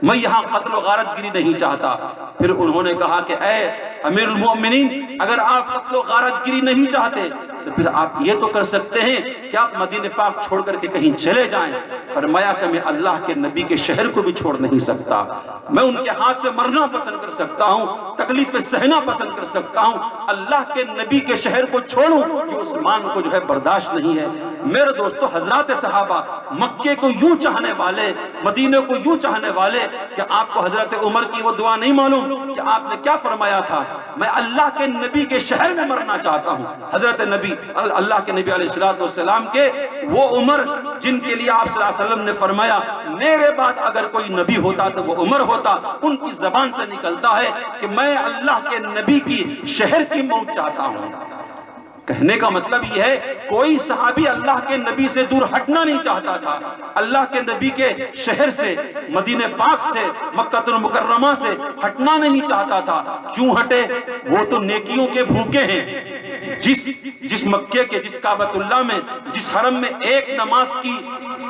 میں یہاں قتل و غارت گری نہیں چاہتا۔ پھر انہوں نے کہا کہ اے امیر المؤمنین، اگر آپ قتل و غارت گری نہیں چاہتے تو پھر آپ یہ تو کر سکتے ہیں کہ آپ مدینہ پاک چھوڑ کر کے کہیں چلے جائیں۔ فرمایا کہ میں اللہ کے نبی کے شہر کو بھی چھوڑ نہیں سکتا، میں ان کے ہاتھ سے مرنا پسند کر سکتا ہوں، تکلیفیں سہنا پسند کر سکتا ہوں، اللہ کے نبی کے شہر کو چھوڑوں یہ عثمان کو جو ہے برداشت نہیں ہے۔ میرے دوستو، حضرات صحابہ مکے کو یوں چاہنے والے، مدینہ کو یوں چاہنے والے کہ آپ کو حضرت عمر کی وہ دعا نہیں معلوم کہ آپ نے کیا فرمایا تھا؟ میں اللہ کے نبی کے شہر میں مرنا چاہتا ہوں۔ حضرت نبی، اللہ کے نبی علیہ السلام کے وہ عمر جن کے لیے آپ صلی اللہ علیہ وسلم نے فرمایا میرے بعد اگر کوئی نبی ہوتا تو وہ عمر ہوتا، ان کی زبان سے نکلتا ہے کہ میں اللہ کے نبی کی شہر کی موت چاہتا ہوں۔ کہنے کا مطلب یہ ہے کوئی صحابی اللہ کے نبی سے دور ہٹنا نہیں چاہتا تھا، اللہ کے نبی کے شہر سے، مدینہ پاک سے، مکہ المکرمہ سے ہٹنا نہیں چاہتا تھا۔ کیوں ہٹے؟ وہ تو نیکیوں کے بھوکے ہیں۔ جس مکے کے، جس کعبۃ اللہ میں، جس حرم میں ایک نماز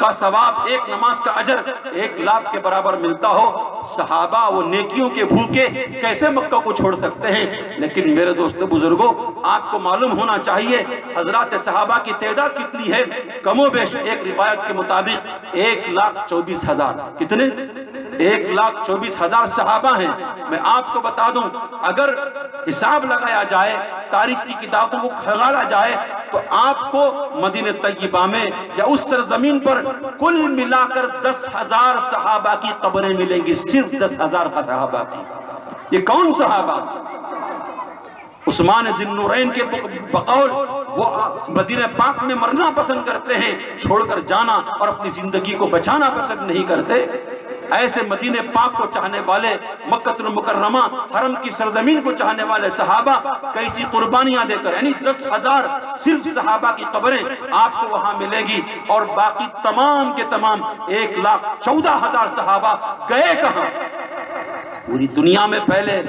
کا ثواب، ایک نماز کا اجر 1,00,000 کے برابر ملتا ہو، صحابہ وہ نیکیوں کے بھوکے کیسے مکہ کو چھوڑ سکتے ہیں؟ لیکن میرے دوستو بزرگوں، آپ کو معلوم ہونا چاہیے حضرات صحابہ کی تعداد کتنی ہے۔ کم و بیش ایک روایت کے مطابق 1,24,000۔ کتنے؟ 1,24,000 صحابہ ہیں۔ میں آپ کو بتا دوں اگر حساب لگایا جائے، تاریخ کی کتابوں کو کھنگالا جائے تو آپ کو مدینہ طیبہ میں یا اس سرزمین پر کل ملا کر 10,000 صحابہ کی قبریں ملیں گی، صرف 10,000 صحابہ کی۔ یہ کون صحابہ؟ عثمان ذی النورین کے بقول وہ مدینہ پاک میں مرنا پسند کرتے ہیں، چھوڑ کر جانا اور اپنی زندگی کو بچانا پسند نہیں کرتے۔ ایسے مدینہ پاک کو چاہنے والے، مکہ المکرمہ حرم کی سرزمین کو چاہنے والے صحابہ کیسی قربانیاں دے کر، یعنی 10,000 صرف صحابہ کی قبریں آپ کو وہاں ملے گی، اور باقی تمام کے تمام 1,14,000 صحابہ گئے کہاں؟ پوری دنیا میں پہلے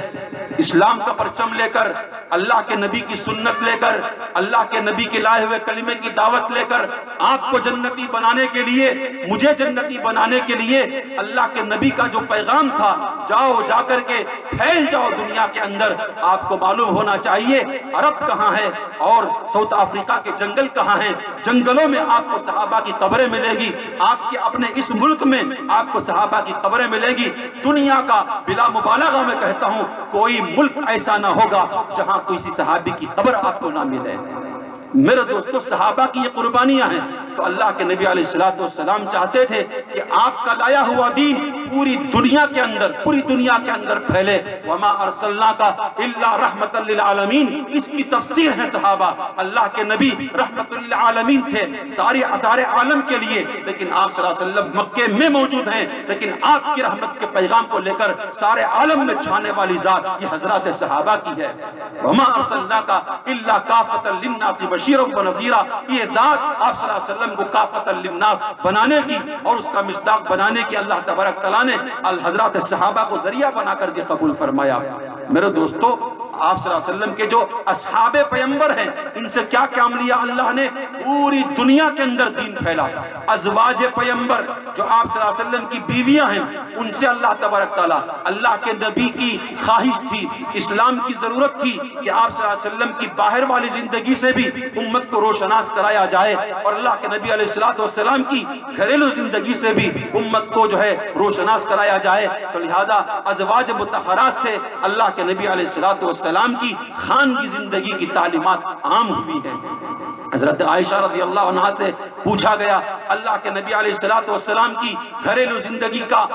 اسلام کا پرچم لے کر، اللہ کے نبی کی سنت لے کر، اللہ کے نبی کے لائے ہوئے کلمے کی دعوت لے کر، آپ کو جنتی بنانے کے لیے، مجھے جنتی بنانے کے لیے اللہ کے نبی کا جو پیغام تھا، جاؤ جا کر کے پھیل جاؤ دنیا کے اندر۔ آپ کو معلوم ہونا چاہیے عرب کہاں ہے اور ساؤتھ افریقہ کے جنگل کہاں ہیں۔ جنگلوں میں آپ کو صحابہ کی قبریں ملے گی، آپ کے اپنے اس ملک میں آپ کو صحابہ کی قبریں ملے گی۔ دنیا کا بلا مبالغہ میں کہتا ہوں کوئی ملک ایسا نہ ہوگا جہاں کسی صحابی کی قبر آپ کو نہ ملے۔ میرے دوستو، صحابہ کی یہ قربانیاں ہیں، تو اللہ کے نبی علیہ السلام چاہتے تھے کہ آپ کا لایا ہوا دین پوری دنیا کے اندر پھیلے۔ وما ارسلناک الا رحمت للعالمین، اس کی تفسیر ہے صحابہ۔ اللہ کے نبی رحمت للعالمین تھے، سارے عالم کے لیے، لیکن آپ صلی اللہ علیہ وسلم مکے میں موجود ہیں، لیکن آپ کی رحمت کے پیغام کو لے کر سارے عالم میں چھانے والی ذات یہ حضرات صحابہ کی ہے۔ وما ارسلناک الا کافۃ للناس بشیرا ونذیرا، یہ ذات آپ صلی اللہ علیہ وسلم کو کافۃ للناس بنانے کی اور اس کا مصداق بنانے کی اللہ تبارک تعالیٰ نے الحضرات صحابہ کو ذریعہ بنا کر کے قبول فرمایا۔ میرے دوستو، آپ صلی اللہ علیہ وسلم کے جو اصحاب پیغمبر ہیں، ان سے کیا کام لیا اللہ نے؟ پوری دنیا کے اندر دین پھیلا۔ ازواج پیغمبر جو آپ صلی اللہ علیہ وسلم کی بیویاں ہیں، ان سے اللہ تبارک تعالیٰ، اللہ کے نبی کی خواہش تھی، اسلام کی ضرورت تھی کہ آپ صلی اللہ علیہ وسلم کی باہر والی زندگی سے بھی امت کو روشناس کرایا جائے، اور اللہ کے نبی علیہ السلام کی گھریلو زندگی سے بھی امت کو جو ہے روشناس کرایا جائے۔ تو لہذا ازواج مطہرات سے اللہ کے نبی علیہ السلام والسلام کی خانگی زندگی کی تعلیمات عام ہوئی ہیں۔ حضرت عائشہ رضی اللہ عنہا سے پوچھا گیا اللہ کے نبی علیہ السلام کی گھریلو زندگی کا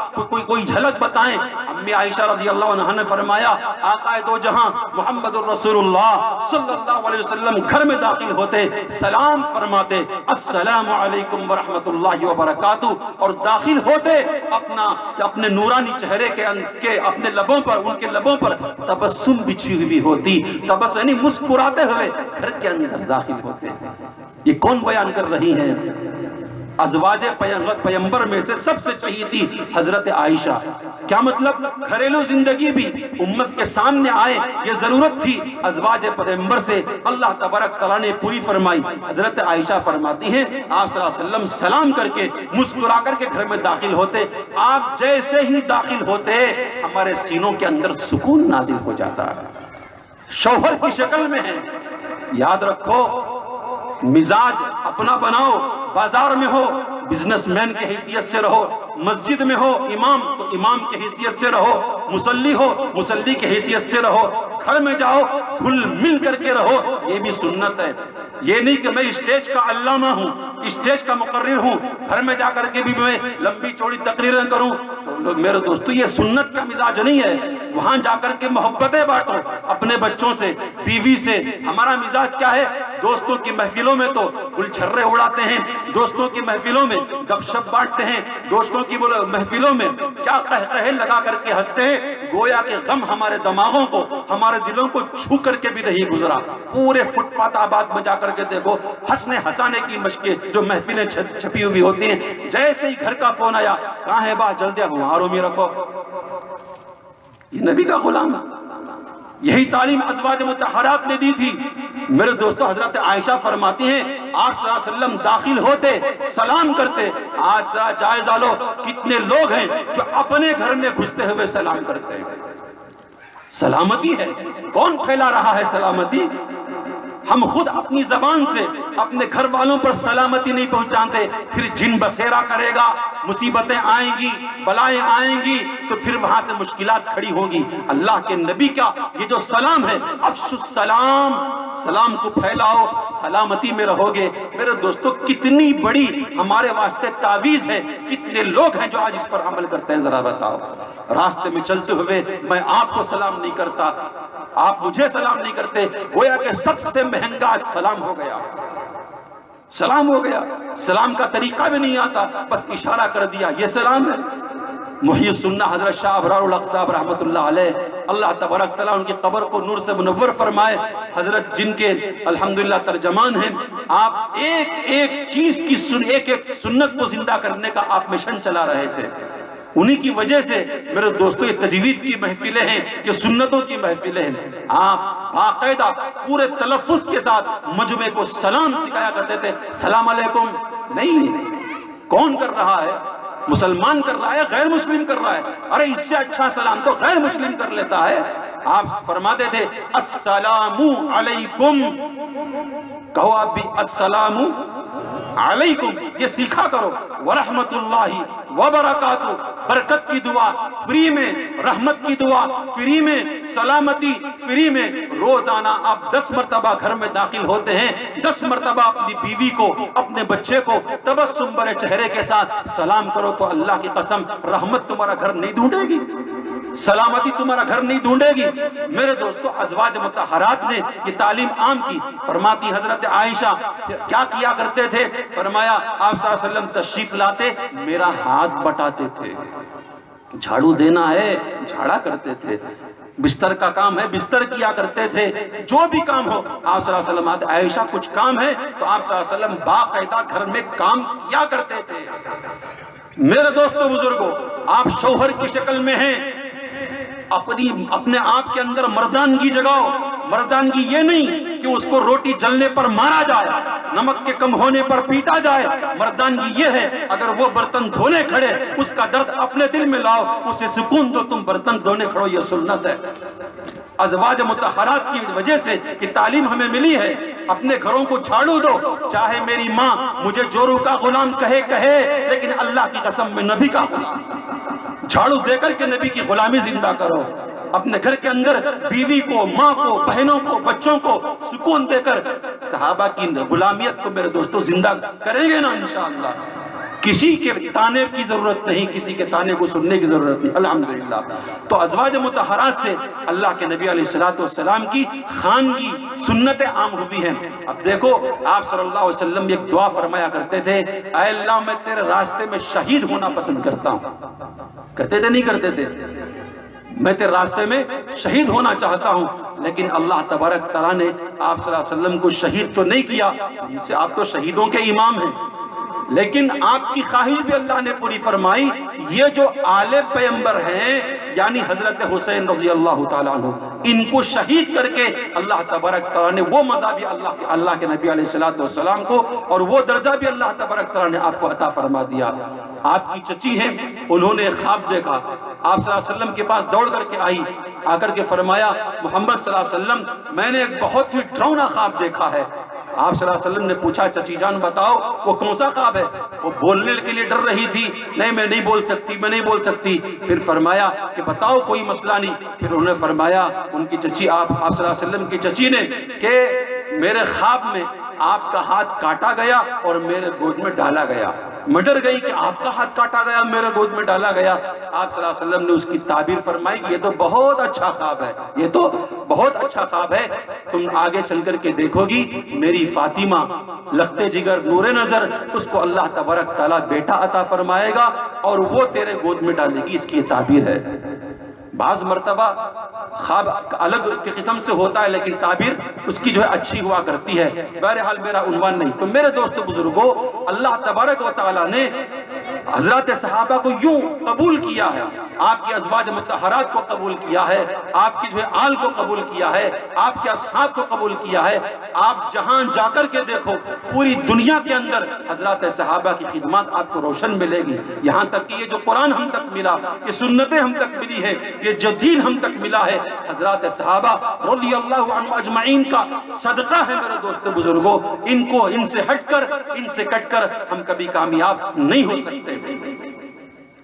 کوئی جھلک بتائیں۔ امی عائشہ رضی اللہ عنہا نے فرمایا آقا دو جہاں محمد الرسول اللہ صلی اللہ علیہ وسلم گھر میں داخل ہوتے سلام فرماتے السلام علیکم ورحمۃ اللہ وبرکاتہ، اور داخل ہوتے اپنے نورانی چہرے کے اپنے لبوں پر ان کے لبوں پر تبسم بچھی ہوئی ہوتی، تبسم یعنی مسکراتے ہوئے گھر کے اندر داخل ہوتے۔ یہ کون بیان کر رہی ہیں؟ ازواج پیغمبر میں سے سب سے چہی تھی حضرت عائشہ۔ کیا مطلب؟ گھریلو زندگی بھی امت کے سامنے آئے، یہ ضرورت تھی ازواج پیغمبر سے، اللہ تبارک تعالیٰ نے پوری فرمائی۔ حضرت عائشہ فرماتی ہیں آپ صلی اللہ علیہ وسلم سلام کر کے مسکرا کر کے گھر میں داخل ہوتے، آپ جیسے ہی داخل ہوتے ہمارے سینوں کے اندر سکون نازل ہو جاتا۔ شوہر کی شکل میں ہے، یاد رکھو مزاج اپنا بناؤ، بازار میں ہو بزنس مین کی حیثیت سے رہو، مسجد میں ہو امام تو امام کی حیثیت سے رہو، مصلی ہو مصلی کی حیثیت سے رہو، گھر میں جاؤ گھل مل کر کے رہو، یہ بھی سنت ہے۔ یہ نہیں کہ میں اسٹیج کا علامہ ہوں، اسٹیج کا مقرر ہوں، گھر میں جا کر کے بھی میں لمبی چوڑی تقریریں کروں، تو میرے دوستو یہ سنت کا مزاج نہیں ہے۔ وہاں جا کر کے محبتیں بانٹو اپنے بچوں سے، بیوی سے۔ ہمارا مزاج کیا ہے؟ دوستوں کی محفلوں میں تو گل چھرے اڑاتے ہیں، دوستوں کی محفلوں میں گپ شپ بانٹتے ہیں، دوستوں کی محفلوں میں کیا قہقہے لگا کر کے ہنستے ہیں، گویا کہ غم ہمارے دماغوں کو ہمارے دلوں کو چھو کر کے بھی نہیں گزرا۔ پورے فٹ پاتھ آباد میں جا کر کے دیکھو ہنسنے ہنسانے کی مشقیں جو محفلیں چھپی ہوئی ہوتی ہیں، جیسے ہی گھر کا فون آیا کہاں ہے با جلدی ہماروں میں رکھو۔ یہ نبی کا غلام، یہی تعلیم ازواج مطہرات نے دی تھی۔ میرے دوستو حضرت عائشہ فرماتی ہیں آپ صلی اللہ علیہ وسلم داخل ہوتے سلام کرتے۔ آج ذرا جائزہ لو کتنے لوگ ہیں جو اپنے گھر میں گھستے ہوئے سلام کرتے ہیں۔ سلامتی ہے، کون پھیلا رہا ہے سلامتی؟ ہم خود اپنی زبان سے اپنے گھر والوں پر سلامتی نہیں پہنچاتے، پھر جن بسیرا کرے گا، مصیبتیں آئیں گی، بلائیں آئیں گی، تو پھر وہاں سے مشکلات کھڑی ہوں گی۔ اللہ کے نبی کا یہ جو سلام ہے، افشوا السلام، سلام کو پھیلاؤ، سلامتی میں رہو گے۔ میرے دوستو کتنی بڑی ہمارے واسطے تعویذ ہے، کتنے لوگ ہیں جو آج اس پر عمل کرتے ہیں، ذرا بتاؤ۔ راستے میں چلتے ہوئے میں آپ کو سلام نہیں کرتا، آپ مجھے سلام نہیں کرتے، گویا کہ سب سے مہنگا سلام ہو گیا، سلام ہو گیا۔ سلام کا طریقہ بھی نہیں آتا، بس اشارہ کر دیا یہ سلام ہے۔ محی السنہ حضرت شاہ ابرار الحق صاحب رحمۃ اللہ علیہ، اللہ تبارک تعالیٰ ان کی قبر کو نور سے منور فرمائے، حضرت جن کے الحمدللہ ترجمان ہیں، آپ ایک ایک چیز کی ایک ایک سنت کو زندہ کرنے کا آپ مشن چلا رہے تھے۔ انہی کی وجہ سے میرے دوستو یہ تجوید کی محفلیں ہیں، یہ سنتوں کی محفلیں ہیں۔ آپ باقاعدہ پورے تلفظ کے ساتھ مجمع کو سلام سکھایا کرتے تھے۔ سلام علیکم نہیں، کون کر رہا ہے؟ مسلمان کر رہا ہے، غیر مسلم کر رہا ہے؟ ارے اس سے اچھا سلام تو غیر مسلم کر لیتا ہے۔ آپ فرماتے تھے السلام علیکم، کہو آپ بھی السلام علیکم، یہ سیکھا کرو۔ ورحمت اللہ وبرکاتہ، برکت کی دعا فری میں، رحمت کی دعا فری میں، سلامتی فری میں۔ روزانہ آپ 10 مرتبہ گھر میں داخل ہوتے ہیں، 10 مرتبہ اپنی بیوی کو، اپنے بچے کو تبسم بھرے چہرے کے ساتھ سلام کرو تو اللہ کی قسم رحمت تمہارا گھر نہیں ڈھونڈے گی، سلامتی تمہارا گھر نہیں ڈھونڈے گی۔ میرے دوستو ازواج مطہرات نے یہ تعلیم عام کی۔ فرماتی حضرت عائشہ کیا کیا کرتے تھے؟ فرمایا آپ صلی اللہ علیہ وسلم تشریف لاتے میرا ہاتھ بٹاتے تھے، جھاڑو دینا ہے جھاڑا کرتے تھے، بستر کا کام ہے بستر کیا کرتے تھے، جو بھی کام ہو آپ صلی اللہ علیہ وسلم آتے۔ عائشہ کچھ کام ہے تو آپ صلی اللہ علیہ وسلم باقاعدہ گھر میں کام کیا کرتے تھے۔ میرے دوستو بزرگوں، آپ شوہر کی شکل میں ہیں، اپنے آپ کے اندر مردانگی جگاؤ۔ مردانگی یہ نہیں کہ اس کو روٹی جلنے پر مارا جائے، نمک کے کم ہونے پر پیٹا جائے۔ مردانگی یہ ہے اگر وہ برتن دھونے کھڑے اس کا درد اپنے دل میں لاؤ، اسے سکون دو، تم برتن دھونے کھڑو، یہ سنت ہے۔ ازواج مطہرات کی وجہ سے یہ تعلیم ہمیں ملی ہے۔ اپنے گھروں کو جھاڑو دو، چاہے میری ماں مجھے جورو کا غلام کہے، لیکن اللہ کی قسم میں نبی کا غلام، جھاڑو دے کر کے نبی کی غلامی زندہ کرو۔ اپنے گھر کے اندر بیوی کو، ماں کو، بہنوں کو، بچوں کو سکون دے کر صحابہ کی غلامیت کو میرے دوستو زندہ کریں گے نا انشاءاللہ. کسی کے تانے کی ضرورت نہیں، کسی کے تانے کو سننے کی ضرورت نہیں، الحمدللہ. تو ازواج مطہرات سے اللہ کے نبی علیہ السلام کی خانگی سنتیں عام ہوئی ہیں. اب دیکھو آپ صلی اللہ علیہ وسلم ایک دعا فرمایا کرتے تھے، اے اللہ میں تیرے راستے میں شہید ہونا پسند کرتا ہوں. کرتے تھے نہیں کرتے تھے؟ میں تیرے راستے میں شہید ہونا چاہتا ہوں. لیکن اللہ تبارک تعالیٰ نے آپ صلی اللہ علیہ وسلم کو شہید تو نہیں کیا، جسے آپ تو شہیدوں کے امام ہیں، لیکن آپ کی خواہش بھی اللہ نے پوری فرمائی. یہ جو آل پیغمبر ہیں یعنی حضرت حسین رضی اللہ تعالیٰ عنہ، ان کو شہید کر کے اللہ تبارک تعالیٰ نے وہ مزہ بھی اللہ کے نبی علیہ السلام کو اور وہ درجہ بھی اللہ تبارک تعالیٰ نے آپ کو عطا فرما دیا. آپ کی چچی ہیں، انہوں نے خواب دیکھا، آپ صلی اللہ علیہ وسلم کے پاس دوڑ کر کے آئی، آ کر کے فرمایا محمد صلی اللہ علیہ وسلم میں نے ایک بہت ہی ڈراؤنا خواب دیکھا ہے. آپ صلی اللہ علیہ وسلم نے پوچھا چچی جان بتاؤ وہ کون سا خواب ہے؟ وہ بولنے کے لیے ڈر رہی تھی، نہیں میں نہیں بول سکتی، میں نہیں بول سکتی. پھر فرمایا کہ بتاؤ کوئی مسئلہ نہیں. پھر انہوں نے فرمایا ان کی چچی آپ صلی اللہ علیہ وسلم کی چچی نے کہ میرے خواب میں آپ کا ہاتھ کاٹا گیا اور میرے گود میں ڈالا گیا. میں ڈر گئی کہ آپ کا ہاتھ کاٹا گیا میرے گود میں ڈالا گیا. آپ صلی اللہ علیہ وسلم نے اس کی تعبیر فرمائی کہ یہ تو بہت اچھا خواب ہے، یہ تو بہت اچھا خواب ہے. تم آگے چل کر کے دیکھو گی میری فاطمہ لختے جگر نور نظر، اس کو اللہ تبارک تعالیٰ بیٹا عطا فرمائے گا اور وہ تیرے گود میں ڈالے گی. اس کی تعبیر ہے. بعض مرتبہ خواب الگ قسم سے ہوتا ہے لیکن تعبیر اس کی جو ہے اچھی ہوا کرتی ہے. بہرحال میرا عنوان نہیں. تو میرے دوست بزرگوں، اللہ تبارک و تعالیٰ نے حضرات صحابہ کو یوں قبول کیا ہے، آپ کی ازواج مطہرات کو قبول کیا ہے، آپ کی جو ہے آل کو قبول کیا ہے، آپ کے اصحاب کو قبول کیا ہے. آپ جہاں جا کر کے دیکھو پوری دنیا کے اندر حضرات صحابہ کی خدمات آپ کو روشن ملے گی. یہاں تک کہ یہ جو قرآن ہم تک ملا، یہ سنتیں ہم تک ملی ہے، یہ جو دین ہم تک ملا ہے، حضرات صحابہ رضی اللہ عنہ اجمعین کا صدقہ ہے میرے دوست بزرگوں. ان سے ہٹ کر، ان سے کٹ کر ہم کبھی کامیاب نہیں ہو سکتے.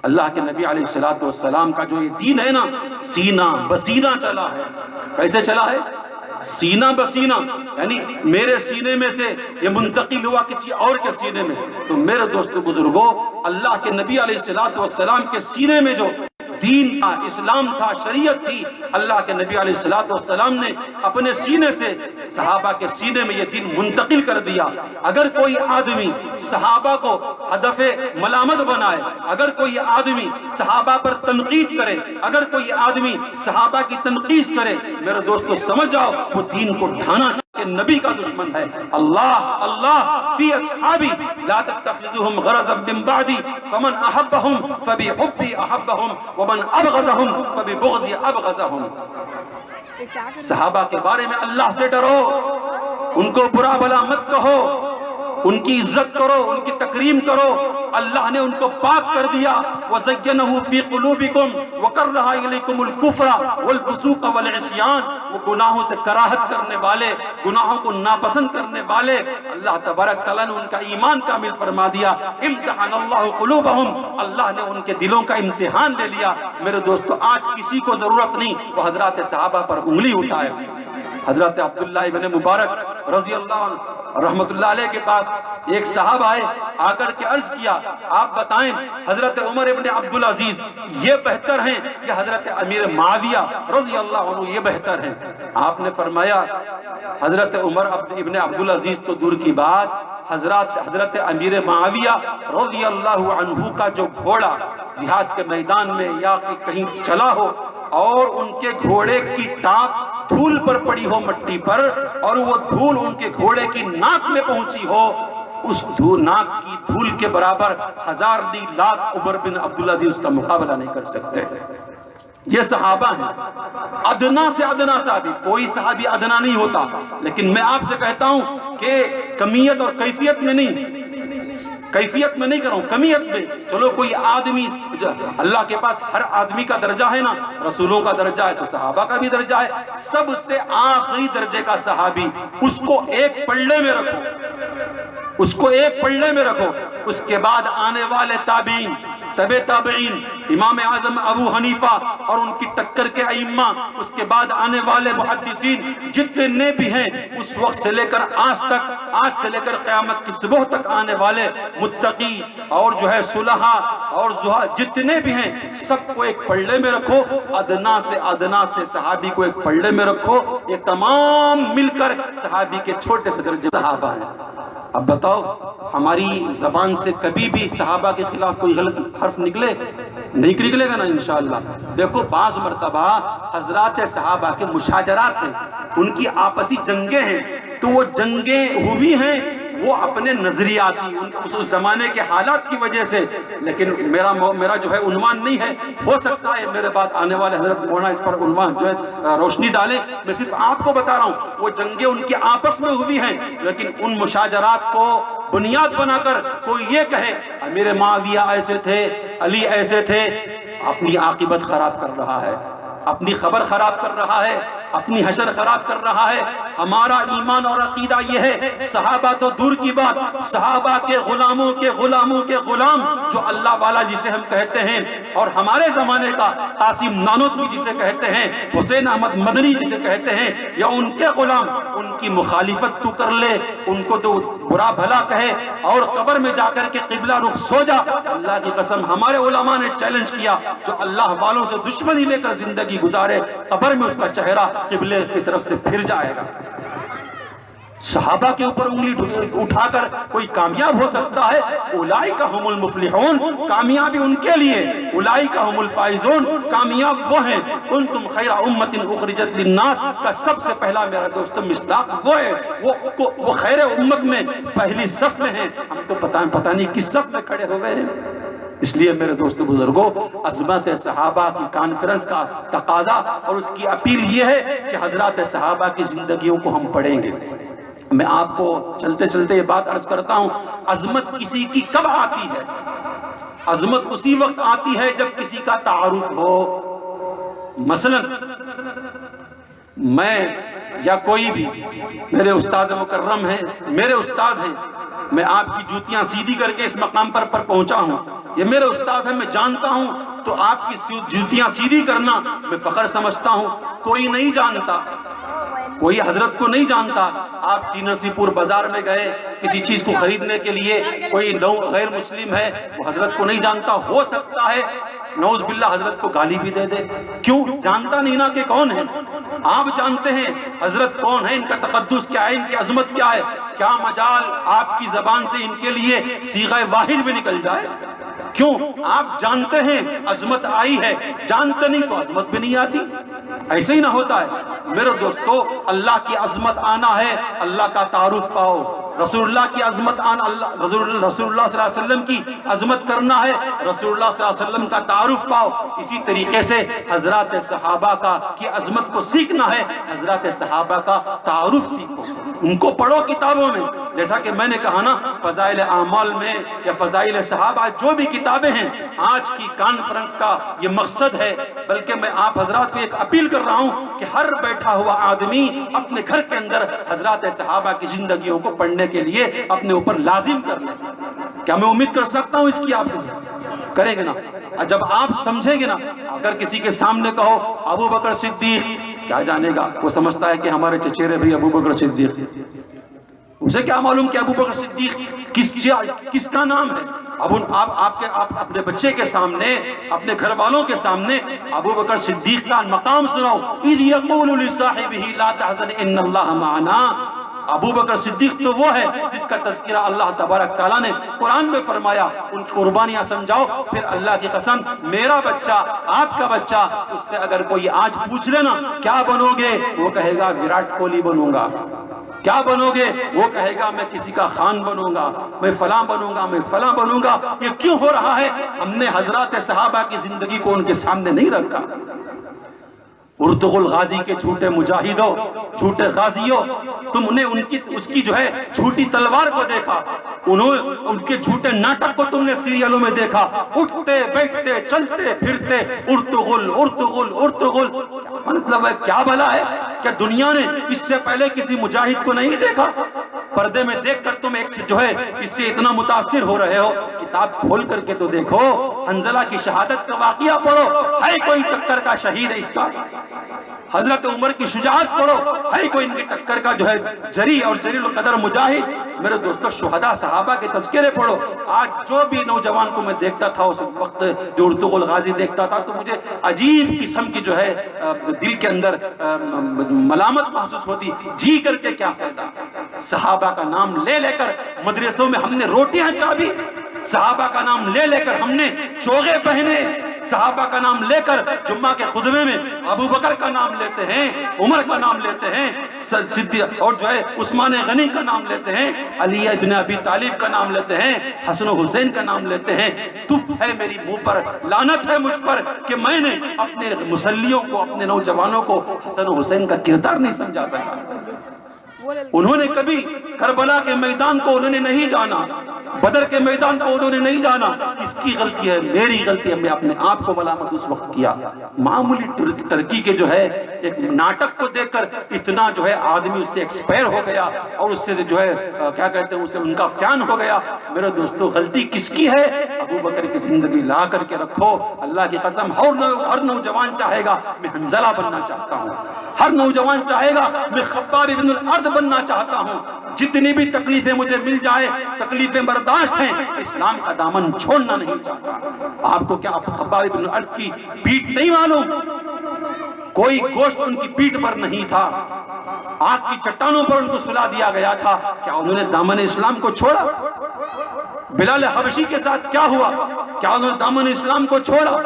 اللہ کے نبی علیہ السلام کا جو یہ دین ہے نا، سینہ بسینہ چلا ہے. کیسے چلا ہے؟ سینہ بسینہ، یعنی میرے سینے میں سے یہ منتقل ہوا کسی اور کے سینے میں. تو میرے دوست بزرگوں، اللہ کے نبی علیہ السلام کے سینے میں جو دین تھا، اسلام تھا، شریعت تھی، اللہ کے نبی علیہ السلام نے اپنے سینے سے صحابہ کے سینے میں یہ دین منتقل کر دیا. اگر کوئی آدمی صحابہ کو ہدف ملامت بنائے، اگر کوئی آدمی صحابہ پر تنقید کرے، اگر کوئی آدمی صحابہ کی تنقید کرے، میرے دوستو سمجھ جاؤ وہ دین کو ڈھانا کہ نبی کا دشمن ہے. اللہ فی اصحابی لا تتخذوهم غرضا من بعدی فمن احبهم فبحبی احبهم ومن ابغضهم فببغضی ابغضهم. صحابہ کے بارے میں اللہ سے ڈرو، ان کو برا بھلا مت کہو، ان کی عزت کرو، ان کی تکریم کرو. اللہ نے ان کو پاک کر دیا. وَزَيَّنَهُ فِي قُلُوبِكُمْ وَكَرَّهَ إِلَيْكُمُ الْكُفْرَ وَالْفُسُوقَ وَالْعِصْيَانَ. وہ گناہوں سے کراہت کرنے والے، گناہوں کو ناپسند کرنے والے، اللہ تبارک تعالیٰ نے ان کا ایمان کامل فرما دیا. امتحان اللہ قلوبہم، اللہ نے ان کے دلوں کا امتحان لے لیا. میرے دوستو آج کسی کو ضرورت نہیں وہ حضرات صحابہ پر انگلی اٹھائے. حضرت عبداللہ ابن مبارک رضی اللہ عنہ رحمت اللہ علیہ کے پاس ایک صاحب آئے، آ کر کے عرض کیا آپ بتائیں حضرت عمر ابن عبدالعزیز یہ بہتر ہیں یا حضرت امیر معاویہ رضی اللہ عنہ یہ بہتر ہیں؟ آپ نے فرمایا حضرت عمر ابن عبدالعزیز تو دور کی بات، حضرت امیر معاویہ رضی اللہ عنہ کا جو گھوڑا جہاد کے میدان میں یا کہیں چلا ہو اور ان کے گھوڑے کی ٹانپ دھول پر پڑی ہو مٹی پر اور وہ دھول ان کے گھوڑے کی ناک میں پہنچی ہو، اس ناک کی دھول کے برابر ہزار نہیں لاکھ عمر بن عبدالعزیز اس کا مقابلہ نہیں کر سکتے. یہ صحابہ ہیں، ادنا سے ادنا صحابی. کوئی صحابی ادنا نہیں ہوتا، لیکن میں آپ سے کہتا ہوں کہ کمیت اور کیفیت میں نہیں، کیفیت میں نہیں کروں، کمیت میں. چلو کوئی آدمی، اللہ کے پاس ہر آدمی کا درجہ ہے نا، رسولوں کا درجہ ہے تو صحابہ کا بھی درجہ ہے. سب سے آخری درجے کا صحابی، اس کو ایک پلڑے میں رکھو، اس کو ایک پلڑے میں رکھو. اس کے بعد آنے والے تابعین تبع تابعین، امام اعظم ابو حنیفہ اور ان کی ٹکر کے ائمہ، اس کے بعد آنے والے محدثین جتنے بھی ہیں، اس وقت سے لے کر آج تک، آج سے لے کر قیامت کی صبح تک آنے والے متقی اور جو ہے صلحاء اور زہاد جتنے بھی ہیں، سب کو ایک پلڑے میں رکھو، ادنا سے صحابی کو ایک پلڑے میں رکھو، یہ تمام مل کر صحابی کے چھوٹے سے درجے صحابہ ہیں۔ اب بتاؤ ہماری زبان سے کبھی بھی صحابہ کے خلاف کوئی غلط حرف نکلے؟ نہیں نکلے گا نا انشاءاللہ۔ دیکھو بعض مرتبہ حضرات صحابہ کے مشاجرات ہیں، ان کی آپسی جنگیں ہیں، تو وہ جنگیں ہوئی ہیں وہ اپنے نظریاتی اس زمانے کے حالات کی وجہ سے، لیکن میرا جو ہے عنوان نہیں ہے، ہو سکتا ہے میرے بعد آنے والے حضرت مولانا اس پر عنوان جو ہے روشنی ڈالیں، میں صرف آپ کو بتا رہا ہوں وہ جنگیں ان کی آپس میں ہوئی ہیں، لیکن ان مشاجرات کو بنیاد بنا کر کوئی یہ کہے امیر معاویہ ایسے تھے، علی ایسے تھے، اپنی عاقبت خراب کر رہا ہے، اپنی خبر خراب کر رہا ہے، اپنی حشر خراب کر رہا ہے۔ ہمارا ایمان اور عقیدہ یہ ہے، صحابہ تو دور کی بات، صحابہ کے غلاموں کے غلام جو اللہ والا جسے ہم کہتے ہیں، اور ہمارے زمانے کا قاسم نانوتوی جسے کہتے ہیں، حسین احمد مدنی جسے کہتے ہیں، یا ان کے غلام، ان کی مخالفت تو کر لے، ان کو تو برا بھلا کہے اور قبر میں جا کر کے قبلہ رخ سو جا۔ اللہ کی قسم ہمارے علماء نے چیلنج کیا، جو اللہ والوں سے دشمنی لے کر زندگی گزارے، قبر میں اس کا چہرہ قبلے کی طرف سے پھر جائے گا۔ صحابہ کے اوپر انگلی اٹھا کر کوئی کامیاب ہو سکتا ہے؟ اولئک ہم المفلحون، کامیابی ان کے لیے، اولئک ہم الفائزون، کامیاب وہ ہیں۔ کنتم خیر امت اخرجت للناس کا سب سے پہلا میرا دوست مصداق وہ ہے، وہ خیر امت میں پہلی صف میں ہیں، ہم تو پتہ نہیں کس صف میں کھڑے ہو گئے ہیں۔ اس لیے میرے دوست بزرگوں، عظمت صحابہ کی کانفرنس کا تقاضا اور اس کی اپیل یہ ہے کہ حضرات صحابہ کی زندگیوں کو ہم پڑھیں گے۔ میں آپ کو چلتے چلتے یہ بات عرض کرتا ہوں، عظمت کسی کی کب آتی ہے؟ عظمت اسی وقت آتی ہے جب کسی کا تعارف ہو۔ مثلا میں یا کوئی بھی میرے استاذ مکرم ہیں، میرے استاذ ہیں، میں آپ کی جوتیاں سیدھی کر کے اس مقام پر پہنچا ہوں، یہ میرے استاذ ہیں، میں جانتا ہوں، تو آپ کی جوتیاں سیدھی کرنا میں فخر سمجھتا ہوں۔ کوئی نہیں جانتا، کوئی حضرت کو نہیں جانتا، آپ ٹی نرسی پور بازار میں گئے کسی چیز کو خریدنے کے لیے، کوئی غیر مسلم ہے وہ حضرت کو نہیں جانتا، ہو سکتا ہے نعوذ باللہ حضرت کو گالی بھی دے دے، کیوں؟ جانتا نہیں نا کہ کون ہے۔ آپ جانتے ہیں حضرت کون ہے، ان کا تقدس کیا ہے، ان کی عظمت کیا ہے، کیا مجال آپ کی زبان سے ان کے لیے صیغہ واحد بھی نکل جائے؟ کیوں؟ آپ جانتے ہیں عظمت آئی ہے، جانتے نہیں تو عظمت بھی نہیں آتی، ایسے ہی نہ ہوتا ہے۔ میرے دوستو، اللہ کی عظمت آنا ہے، اللہ کا تعارف پاؤ، رسول اللہ کی عظمت آنا، رسول اللہ صلی اللہ علیہ وسلم کی عظمت کرنا ہے، رسول اللہ صلی اللہ علیہ وسلم کا تعارف پاؤ۔ اسی طریقے سے حضرات صحابہ کی عظمت کو سیکھنا ہے، حضرات صحابہ کا تعارف سیکھو، ان کو پڑھو کتابوں میں، جیسا کہ میں نے کہا نا، فضائل اعمال میں یا فضائل صحابہ جو بھی کتابیں ہیں، آج کی کانفرنس کا یہ مقصد ہے۔ بلکہ میں آپ حضرات کو ایک اپیل کر رہا ہوں کہ ہر بیٹھا ہوا آدمی اپنے گھر کے اندر حضرات صحابہ کی زندگیوں کو پڑھنے کے لیے اپنے اوپر لازم کر لیں۔ کیا میں امید کر سکتا ہوں اس کی؟ آپ کریں گے نا؟ جب آپ سمجھیں گے نا، اگر کسی کے سامنے کہو ابو بکر صدیق، کیا جانے گا؟ وہ سمجھتا ہے کہ ہمارے چچیرے بھی ابو بکر صدیق، اسے کیا معلوم کہ ابو بکر صدیق کس کا نام ہے؟ اب آپ اپنے بچے کے سامنے، اپنے گھر والوں کے سامنے ابو بکر صدیق کا مقام سناؤ، اذ یقول لصاحبہ لا تحزن ان اللہ معنا۔ ابو بکر صدیق تو وہ ہے جس کا تذکرہ اللہ تبارک تعالیٰ نے قرآن میں فرمایا، ان کی قربانیاں سمجھاؤ۔ پھر اللہ کی قسم، میرا بچہ، آپ کا بچہ، اس سے اگر کوئی آج پوچھ لینا کیا بنو گے، وہ کہے گا وراٹ کوہلی بنوں گا۔ کیا بنو گے؟ وہ کہے گا میں کسی کا خان بنوں گا، میں فلاں بنوں گا، میں فلاں بنوں گا۔ یہ کیوں ہو رہا ہے؟ ہم نے حضرات صحابہ کی زندگی کو ان کے سامنے نہیں رکھا۔ ارطغرل غازی کے جھوٹے مجاہدوں، جھوٹے غازیوں، تم نے اس کی جو ہے جھوٹی تلوار کو دیکھا، ان کے جھوٹے ناٹک کو تم نے سیریلوں میں دیکھا، اٹھتے بیٹھتے چلتے پھرتے ارطغرل ارطغرل ارطغرل۔ مطلب ہے کیا بھلا ہے؟ کہ دنیا نے اس سے پہلے کسی مجاہد کو نہیں دیکھا؟ پردے میں دیکھ کر تم ایک جو ہے اس سے اتنا متاثر ہو رہے ہو، کتاب کھول کر کے تو دیکھو، حنظلہ کی شہادت کا واقعہ پڑھو، ہے کوئی ٹکر کا شہید ہے اس کا؟ حضرت عمر کی شجاعت پڑھو، ہے کوئی ان کی ٹکر کا جو ہے جری اور جلیل القدر مجاہد؟ میرے دوستو شہداء صحابہ کے تذکرے پڑھو۔ آج جو بھی نوجوان کو میں دیکھتا تھا اس وقت جو ارطغرل غازی دیکھتا تھا تو مجھے عجیب قسم کی جو ہے دل کے اندر ملامت محسوس ہوتی، جی کر کے کیا فائدہ؟ صحابہ کا نام لے لے کر مدرسوں میں ہم نے روٹیاں چابی، صحابہ کا نام لے لے کر ہم نے چوغے پہنے، صحابہ کا نام لے کر جمعہ کے خطبے میں ابو بکر کا نام لیتے ہیں، عمر کا نام لیتے ہیں، صدیق اور جو ہے عثمان غنی کا نام لیتے ہیں، علی ابن ابی طالب کا نام لیتے ہیں، حسن و حسین کا نام لیتے ہیں۔ تف ہے میری منہ پر، لعنت ہے مجھ پر کہ میں نے اپنے مسلیوں کو، اپنے نوجوانوں کو حسن و حسین کا کردار نہیں سمجھا سکا۔ انہوں نے کبھی کربلا کے میدان کو انہوں نے نہیں جانا، بدر کے میدان کو انہوں نے نہیں جانا۔ اس کی غلطی ہے، میری غلطی ہے، میں اپنے آپ کو ملامت اس وقت کیا۔ معمولی ترکی کے جو ہے ایک ناٹک کو دیکھ کر اتنا جو ہے آدمی اس سے ایکسپائر ہو گیا اور اس سے جو ہے کیا کہتے ہیں اسے ان کا فیان ہو گیا۔ میرے دوستو غلطی کس کی ہے؟ ابو بکر کی زندگی لا کر کے رکھو، اللہ کی قسم ہر نوجوان چاہے گا میں حنظلہ بننا چاہتا ہوں، ہر نوجوان چاہے گا میں خباب بن الارض بننا چاہتا ہوں، جتنی بھی تکلیفیں مجھے مل جائے تکلیفیں برداشت ہیں، اسلام کا دامن چھوڑنا نہیں چاہتا۔ آپ کو کیا خباب بن الارض کی پیٹھ نہیں معلوم؟ کوئی گوشت ان کی پیٹھ پر نہیں تھا، آگ کی چٹانوں پر ان کو سلا دیا گیا تھا، کیا انہوں نے دامن اسلام کو چھوڑا؟ بلال حبشی کے ساتھ کیا ہوا؟ کیا انہوں نے دامن اسلام کو چھوڑا؟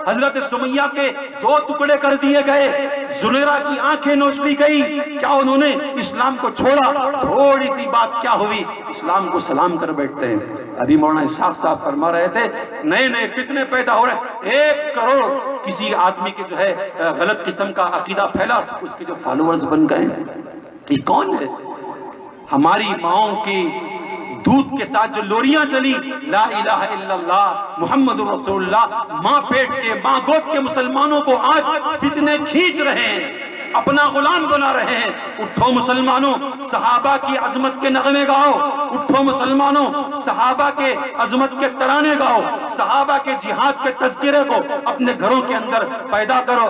حضرت سمیہ کے 2 ٹکڑے کر دیے گئے، زلیرہ کی آنکھیں نوچ لی گئی، کیا انہوں نے اسلام کو چھوڑا؟ تھوڑی سی بات کیا ہوئی، اسلام کو سلام کر بیٹھتے ہیں۔ ابھی مولانا اسحاق صاحب فرما رہے تھے نئے نئے فتنے پیدا ہو رہے، 1 کروڑ کسی آدمی کے جو ہے غلط قسم کا عقیدہ پھیلا، اس کے جو فالوورز بن گئے۔ یہ کون ہے؟ ہماری ماؤں کی دودھ کے ساتھ جو لوریاں چلی، لا الہ الا اللہ محمد رسول اللہ، ماں پیٹ کے، ماں گود کے مسلمانوں کو آج فتنے کھینچ رہے ہیں، اپنا غلام بنا رہے ہیں۔ اٹھو مسلمانوں، صحابہ کی عظمت کے نغمے گاؤ، اٹھو مسلمانوں، صحابہ کے عظمت کے ترانے گاؤ، صحابہ کے جہاد کے تذکرے کو اپنے گھروں کے اندر پیدا کرو،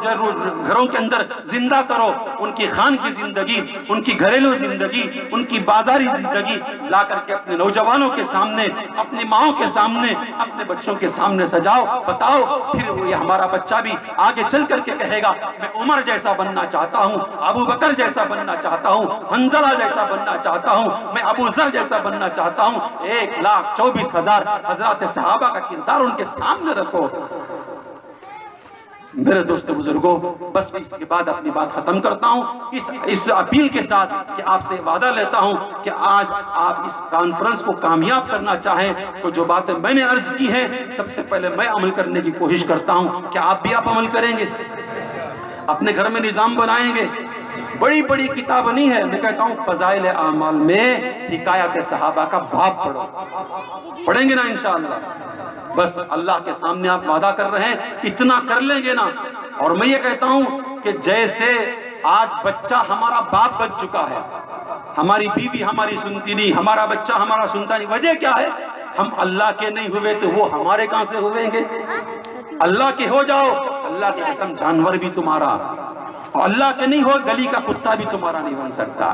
گھروں کے اندر زندہ کرو۔ ان کی خان کی زندگی، ان کی گھریلو زندگی، ان کی بازاری زندگی لا کر کے اپنے نوجوانوں کے سامنے، اپنی ماؤں کے سامنے، اپنے بچوں کے سامنے سجاؤ، بتاؤ، پھر یہ ہمارا بچہ بھی آگے چل کر کے کہے گا میں عمر جیسا بننا چاہتا ہوں، ابو بکر جیسا بننا چاہتا ہوں، حنظلہ جیسا بننا چاہتا ہوں، میں ابو ذر جیسا بننا چاہتا ہوں۔ 1,24,000 حضرات صحابہ کا کردار ان کے سامنے رکھو۔ میرے دوست بزرگوں، بس اس کے بعد اپنی بات ختم کرتا ہوں اس اپیل کے ساتھ کہ آپ سے وعدہ لیتا ہوں کہ آج آپ اس کانفرنس کو کامیاب کرنا چاہیں تو جو باتیں میں نے عرض کی ہیں سب سے پہلے میں عمل کرنے کی کوشش کرتا ہوں، کیا آپ بھی عمل کریں گے؟ اپنے گھر میں نظام بنائیں گے؟ بڑی بڑی کتاب نہیں ہے، میں کہتا ہوں فضائل اعمال میں حکایات صحابہ کا باب پڑھو، پڑھیں گے نا انشاءاللہ؟ بس اللہ کے سامنے آپ وعدہ کر رہے ہیں اتنا کر لیں گے نا۔ اور میں یہ کہتا ہوں کہ جیسے آج بچہ ہمارا باپ بن چکا ہے، ہماری بیوی ہماری سنتی نہیں، ہمارا بچہ ہمارا سنتا نہیں، وجہ کیا ہے؟ ہم اللہ کے نہیں ہوئے تو وہ ہمارے کہاں سے ہوئیں گے؟ اللہ کے ہو جاؤ، اللہ کی قسم جانور بھی تمہارا، اور اللہ کے نہیں ہو گلی کا کتا بھی تمہارا نہیں بن سکتا۔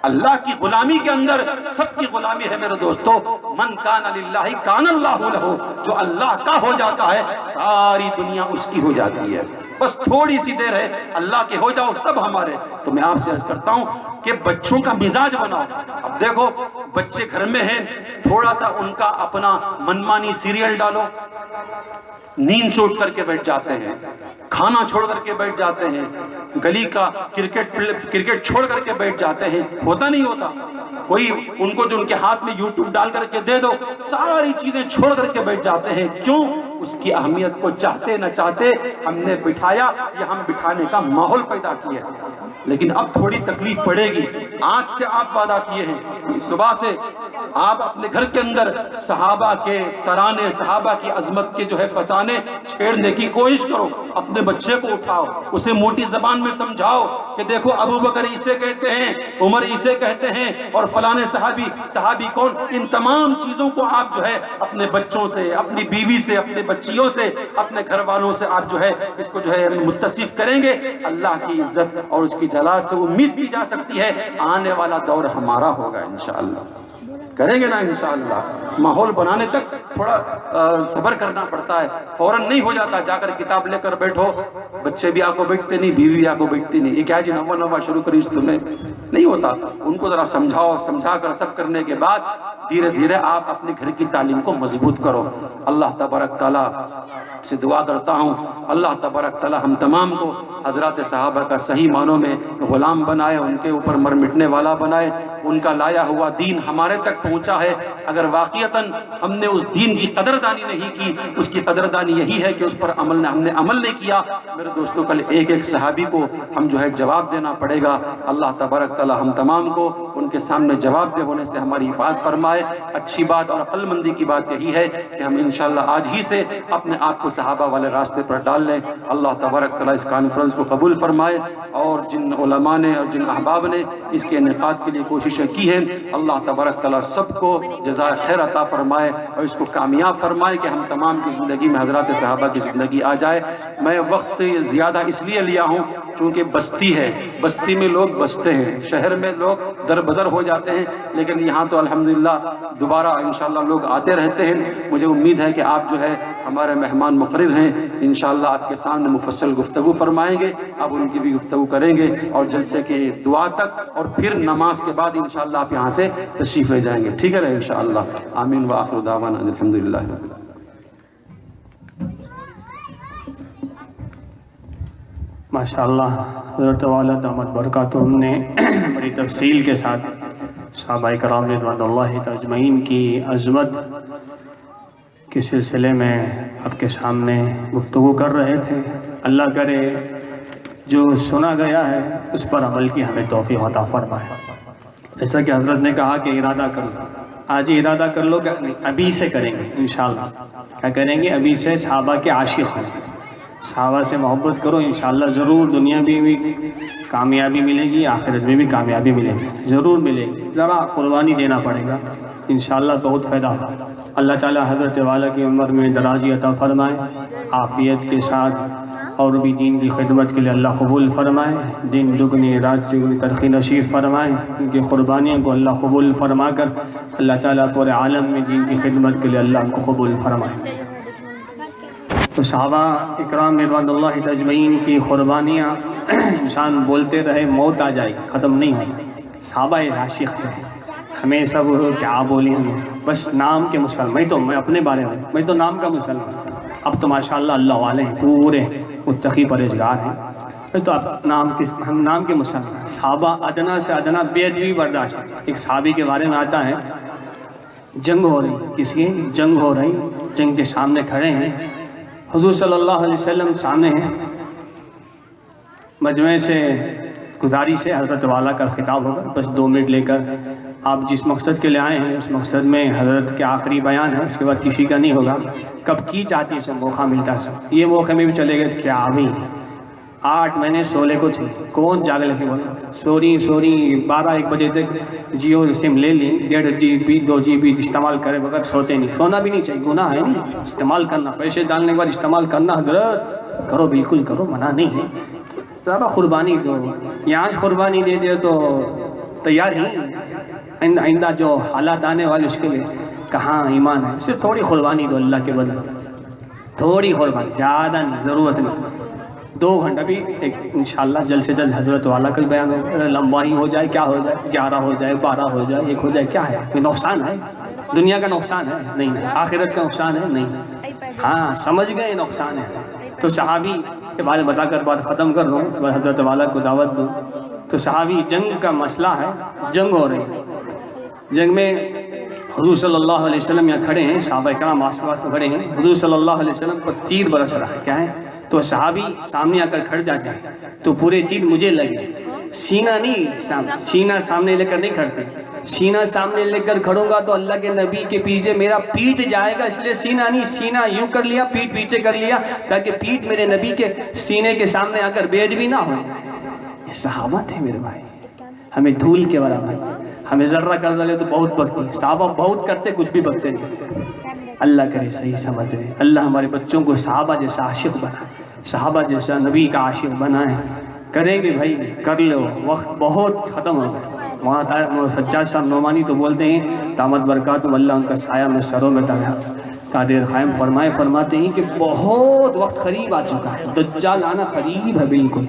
اللہ کی غلامی کے اندر سب کی غلامی ہے میرے دوستو۔ من کان للہ کان اللہ لہ، جو اللہ کا ہو جاتا ہے ساری دنیا اس کی ہو جاتی ہے۔ بس تھوڑی سی دیر ہے، اللہ کے ہو جاؤ سب ہمارے۔ تو میں آپ سے عرض کرتا ہوں کہ بچوں کا مزاج بناؤ۔ اب دیکھو بچے گھر میں ہیں، تھوڑا سا ان کا اپنا منمانی سیریل ڈالو، نیند سے اٹھ کر کے بیٹھ جاتے ہیں، کھانا چھوڑ کر کے بیٹھ جاتے ہیں، گلی کا کرکٹ چھوڑ کر کے بیٹھ جاتے ہیں، ہوتا نہیں ہوتا؟ کوئی ان کو جو ان کے ہاتھ میں یوٹیوب ڈال کر کے دے دو، ساری چیزیں چھوڑ کر کے بیٹھ جاتے ہیں۔ کیوں؟ اس کی اہمیت کو چاہتے نہ چاہتے ہم نے بٹھایا یا ہم بٹھانے کا ماحول پیدا کیا۔ لیکن اب تھوڑی تکلیف پڑے گی۔ آج سے آپ وعدہ کیے ہیں، صبح سے آپ اپنے گھر کے اندر صحابہ کے ترانے، صحابہ کی عظمت کے جو ہے فسانے چھیڑنے کی کوشش کرو۔ اپنے بچے کو اٹھاؤ، اسے موٹی زبان میں سمجھاؤ کہ دیکھو ابو بکر اسے کہتے ہیں، عمر اسے کہتے ہیں، اور اور فلانے صحابی کون، ان تمام چیزوں کو آپ جو ہے اپنے بچوں سے، اپنی بیوی سے، اپنے بچیوں سے، اپنے گھر والوں سے آپ جو ہے اس کو جو ہے متصف کریں گے، اللہ کی عزت اور اس کی جلال سے امید کی جا سکتی ہے آنے والا دور ہمارا ہوگا انشاءاللہ۔ کریں گے نا انشاءاللہ۔ ماحول بنانے تک تھوڑا صبر کرنا پڑتا ہے، فوراً نہیں ہو جاتا۔ جا کر کتاب لے کر بیٹھو، بچے بھی آپ کو بیٹھتے نہیں، بیوی بھی آپ کو بیٹھتی نہیں، یہ کیا جی نوا شروع کری تمہیں، نہیں ہوتا۔ ان کو ذرا سمجھاؤ، سمجھا کر سب کرنے کے بعد دھیرے دھیرے آپ اپنے گھر کی تعلیم کو مضبوط کرو۔ اللہ تبارک تعالیٰ سے دعا کرتا ہوں، اللہ تبارک تعالیٰ ہم تمام کو حضرات صحابہ کا صحیح معنوں میں غلام بنائے، ان کے اوپر مر مٹنے والا بنائے۔ ان کا لایا ہوا دین ہمارے تک پہنچا ہے، اگر واقعتاً ہم نے اس دین کی قدردانی نہیں کی، اس کی قدردانی یہی ہے کہ اس پر ہم نے عمل نہیں کیا۔ میرے دوستوں کل ایک ایک صحابی کو ہم جو ہے جواب دینا پڑے گا۔ اللہ تبارک تعالیٰ ہم تمام کو ان کے سامنے جواب دہ ہونے سے ہماری حفاظت فرمائے۔ اچھی بات اور عقل مندی کی بات یہی ہے کہ ہم انشاءاللہ آج ہی سے اپنے آپ کو صحابہ والے راستے پر ڈال لیں۔ اللہ تبارک تعالیٰ اس کانفرنس کو قبول فرمائے، اور جن علماء نے اور جن احباب نے اس کے انعقاد کے لیے کوششیں کی ہیں، اللہ تبارک تعالیٰ سب کو جزائے خیر عطا فرمائے اور اس کو کامیاب فرمائے کہ ہم تمام کی زندگی میں حضرات صحابہ کی زندگی آ جائے۔ میں وقت زیادہ اس لیے لیا ہوں چونکہ بستی ہے، بستی میں لوگ بستے ہیں، شہر میں لوگ در بدر ہو جاتے ہیں، لیکن یہاں تو الحمدللہ دوبارہ انشاءاللہ لوگ آتے رہتے ہیں۔ مجھے امید ہے کہ آپ جو ہے ہمارے مہمان مقرر ہیں، انشاءاللہ آپ کے سامنے مفصل گفتگو فرمائیں گے، آپ ان کی بھی گفتگو کریں گے، اور جلسے کے دعا تک اور پھر نماز کے بعد انشاءاللہ آپ یہاں سے تشریف لے جائیں گے، ٹھیک ہے نا انشاءاللہ۔ آمین وآخر دعوانا الحمدللہ رب العالمین۔ ماشاءاللہ حضرت والا دامت برکاتہم نے بڑی تفصیل کے ساتھ صحابہ کرام رضوان اللہ اجمعین کی عظمت کے سلسلے میں آپ کے سامنے گفتگو کر رہے تھے۔ اللہ کرے جو سنا گیا ہے اس پر عمل کی ہمیں توفیق عطا فرمائے۔ جیسا کہ حضرت نے کہا کہ ارادہ کر لو، آج ہی ارادہ کر لو کہ ابھی سے کریں گے انشاءاللہ۔ کیا کریں گے؟ ابھی سے صحابہ کے عاشق ہیں، صحابہ سے محبت کرو، انشاءاللہ ضرور دنیا بھی کامیابی ملے گی، آخرت میں بھی کامیابی ملے گی، ضرور ملے گی۔ ذرا قربانی دینا پڑے گا، انشاءاللہ بہت فائدہ ہوگا۔ اللہ تعالیٰ حضرت والا کی عمر میں درازی عطا فرمائے، عافیت کے ساتھ، اور بھی دین کی خدمت کے لیے اللہ قبول فرمائے، دن دگنی رات چگنی ترقی نصیب فرمائے۔ ان کی قربانیوں کو اللہ قبول فرما کر اللہ تعالیٰ پورے عالم میں دین کی خدمت کے لیے اللہ کو قبول فرمائے۔ تو صحابہ اکرام رضوان اللہ اجمعین کی قربانیاں انسان بولتے رہے موت آ جائے ختم نہیں ہوتی۔ صحابہ عاشق ہیں، ہمیں سب کیا بولیں، ہمیں بس نام کے مسلمان، میں اپنے بارے میں تو نام کا مسلمان، اب تو ماشاءاللہ اللہ والے ہیں، پورے متقی پرہیزگار ہیں، تو اب ہم نام کے مسلمان۔ صحابہ ادنا سے ادنا بے ادبی برداشت۔ ایک صحابی کے بارے میں آتا ہے، جنگ ہو رہی، کسی جنگ ہو رہی، جنگ کے سامنے کھڑے ہیں، حضور صلی اللہ علیہ وسلم سامنے ہیں، مجمع سے گزاری سے حضرت والا کا خطاب ہوگا، بس 2 منٹ لے کر آپ جس مقصد کے لیے آئے ہیں اس مقصد میں حضرت کے آخری بیان ہے، اس کے بعد کسی کا نہیں ہوگا۔ کب کی چاہتی ہے سب موقع ملتا ہے، یہ موقع میں بھی چلے گئے تو کیا ابھی 8 مہینے سولے کو تھے، کون جاگ لگے بولا سوری 12-1 بجے تک جیو سم لے لیں، 1.5 GB 2 GB استعمال کرے بغیر سوتے نہیں، سونا بھی نہیں چاہیے، گناہ ہے نہیں، استعمال کرنا، پیسے ڈالنے کے بعد استعمال کرنا حضرت کرو، بالکل کرو، منع نہیں ہے، ذرا قربانی دو، یہاں قربانی دے دے تو تیار ہی، آئندہ جو حالات آنے والے اس کے لیے کہاں ایمان ہے، اسے تھوڑی قربانی دو اللہ کے بدلے، تھوڑی قربانی، زیادہ نہیں، ضرورت نہیں، 2 گھنٹہ بھی انشاءاللہ جلد سے جلد حضرت والا کا بیان ہو، لمبا ہی ہو جائے کیا ہو جائے، 11 ہو جائے 12 ہو جائے 1 ہو جائے، کیا ہے، کوئی نقصان ہے، دنیا کا نقصان ہے نہیں، آخرت کا نقصان ہے نہیں، ہاں سمجھ گئے نقصان ہے۔ تو صحابی کے بارے بتا کر بات ختم کر دوں، حضرت والا کو دعوت دوں۔ تو صحابی جنگ کا مسئلہ ہے، جنگ ہو رہی، جنگ میں حضور صلی اللہ علیہ وسلم یہاں کھڑے ہیں، صحابہ کرام آس پاس میں کھڑے ہیں، حضور صلی اللہ علیہ وسلم پر تیر برس رہا ہے، کیا ہے، تو صحابی سامنے آ کر کھڑ جاتے ہیں، تو پورے تیر مجھے لگے، سینہ نہیں، سینہ سامنے لے کر نہیں کھڑتے، سینہ سامنے لے کر کھڑوں گا تو اللہ کے نبی کے پیچھے میرا پیٹ جائے گا، اس لیے سینہ نہیں، سینہ یوں کر لیا، پیٹ پیچھے کر لیا، تاکہ پیٹ میرے نبی کے سینے کے سامنے آ کر بے ادبی نہ ہو۔ یہ صحابہ تھے میرے بھائی، ہمیں دھول کے برابر، ہمیں ذرہ کر ڈالے تو بہت بکتی ہیں، صحابہ بہت کرتے کچھ بھی بکتے نہیں تھے۔ اللہ کرے صحیح سمجھ رہے، اللہ ہمارے بچوں کو صحابہ جیسا عاشق بنائے، صحابہ جیسا نبی کا عاشق بنائے۔ کریں گے بھائی، کر لو، وقت بہت ختم ہو گیا۔ وہاں سجاد صاحب نعمانی تو بولتے ہیں دامت برکاتہم، اللہ ان کا سایہ میں سروں میں قادر قائم فرماتے ہیں کہ بہت وقت قریب آ چکا ہے، دجال آنا قریب ہے بالکل۔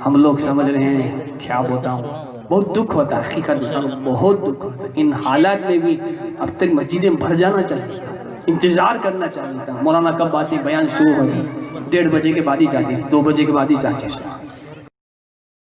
ہم لوگ سمجھ رہے ہیں کیا بتاؤں، بہت دکھ ہوتا ہے، حقیقت بتاؤں بہت دکھ ہوتا ہے۔ ان حالات میں بھی اب تک مسجدیں بھر جانا چاہیے تھا، انتظار کرنا چاہیے تھا۔ مولانا کب باتیں بیان شروع ہوگی؟ 1:30 بجے کے بعد ہی جاتے، 2 بجے کے بعد ہی جاتے۔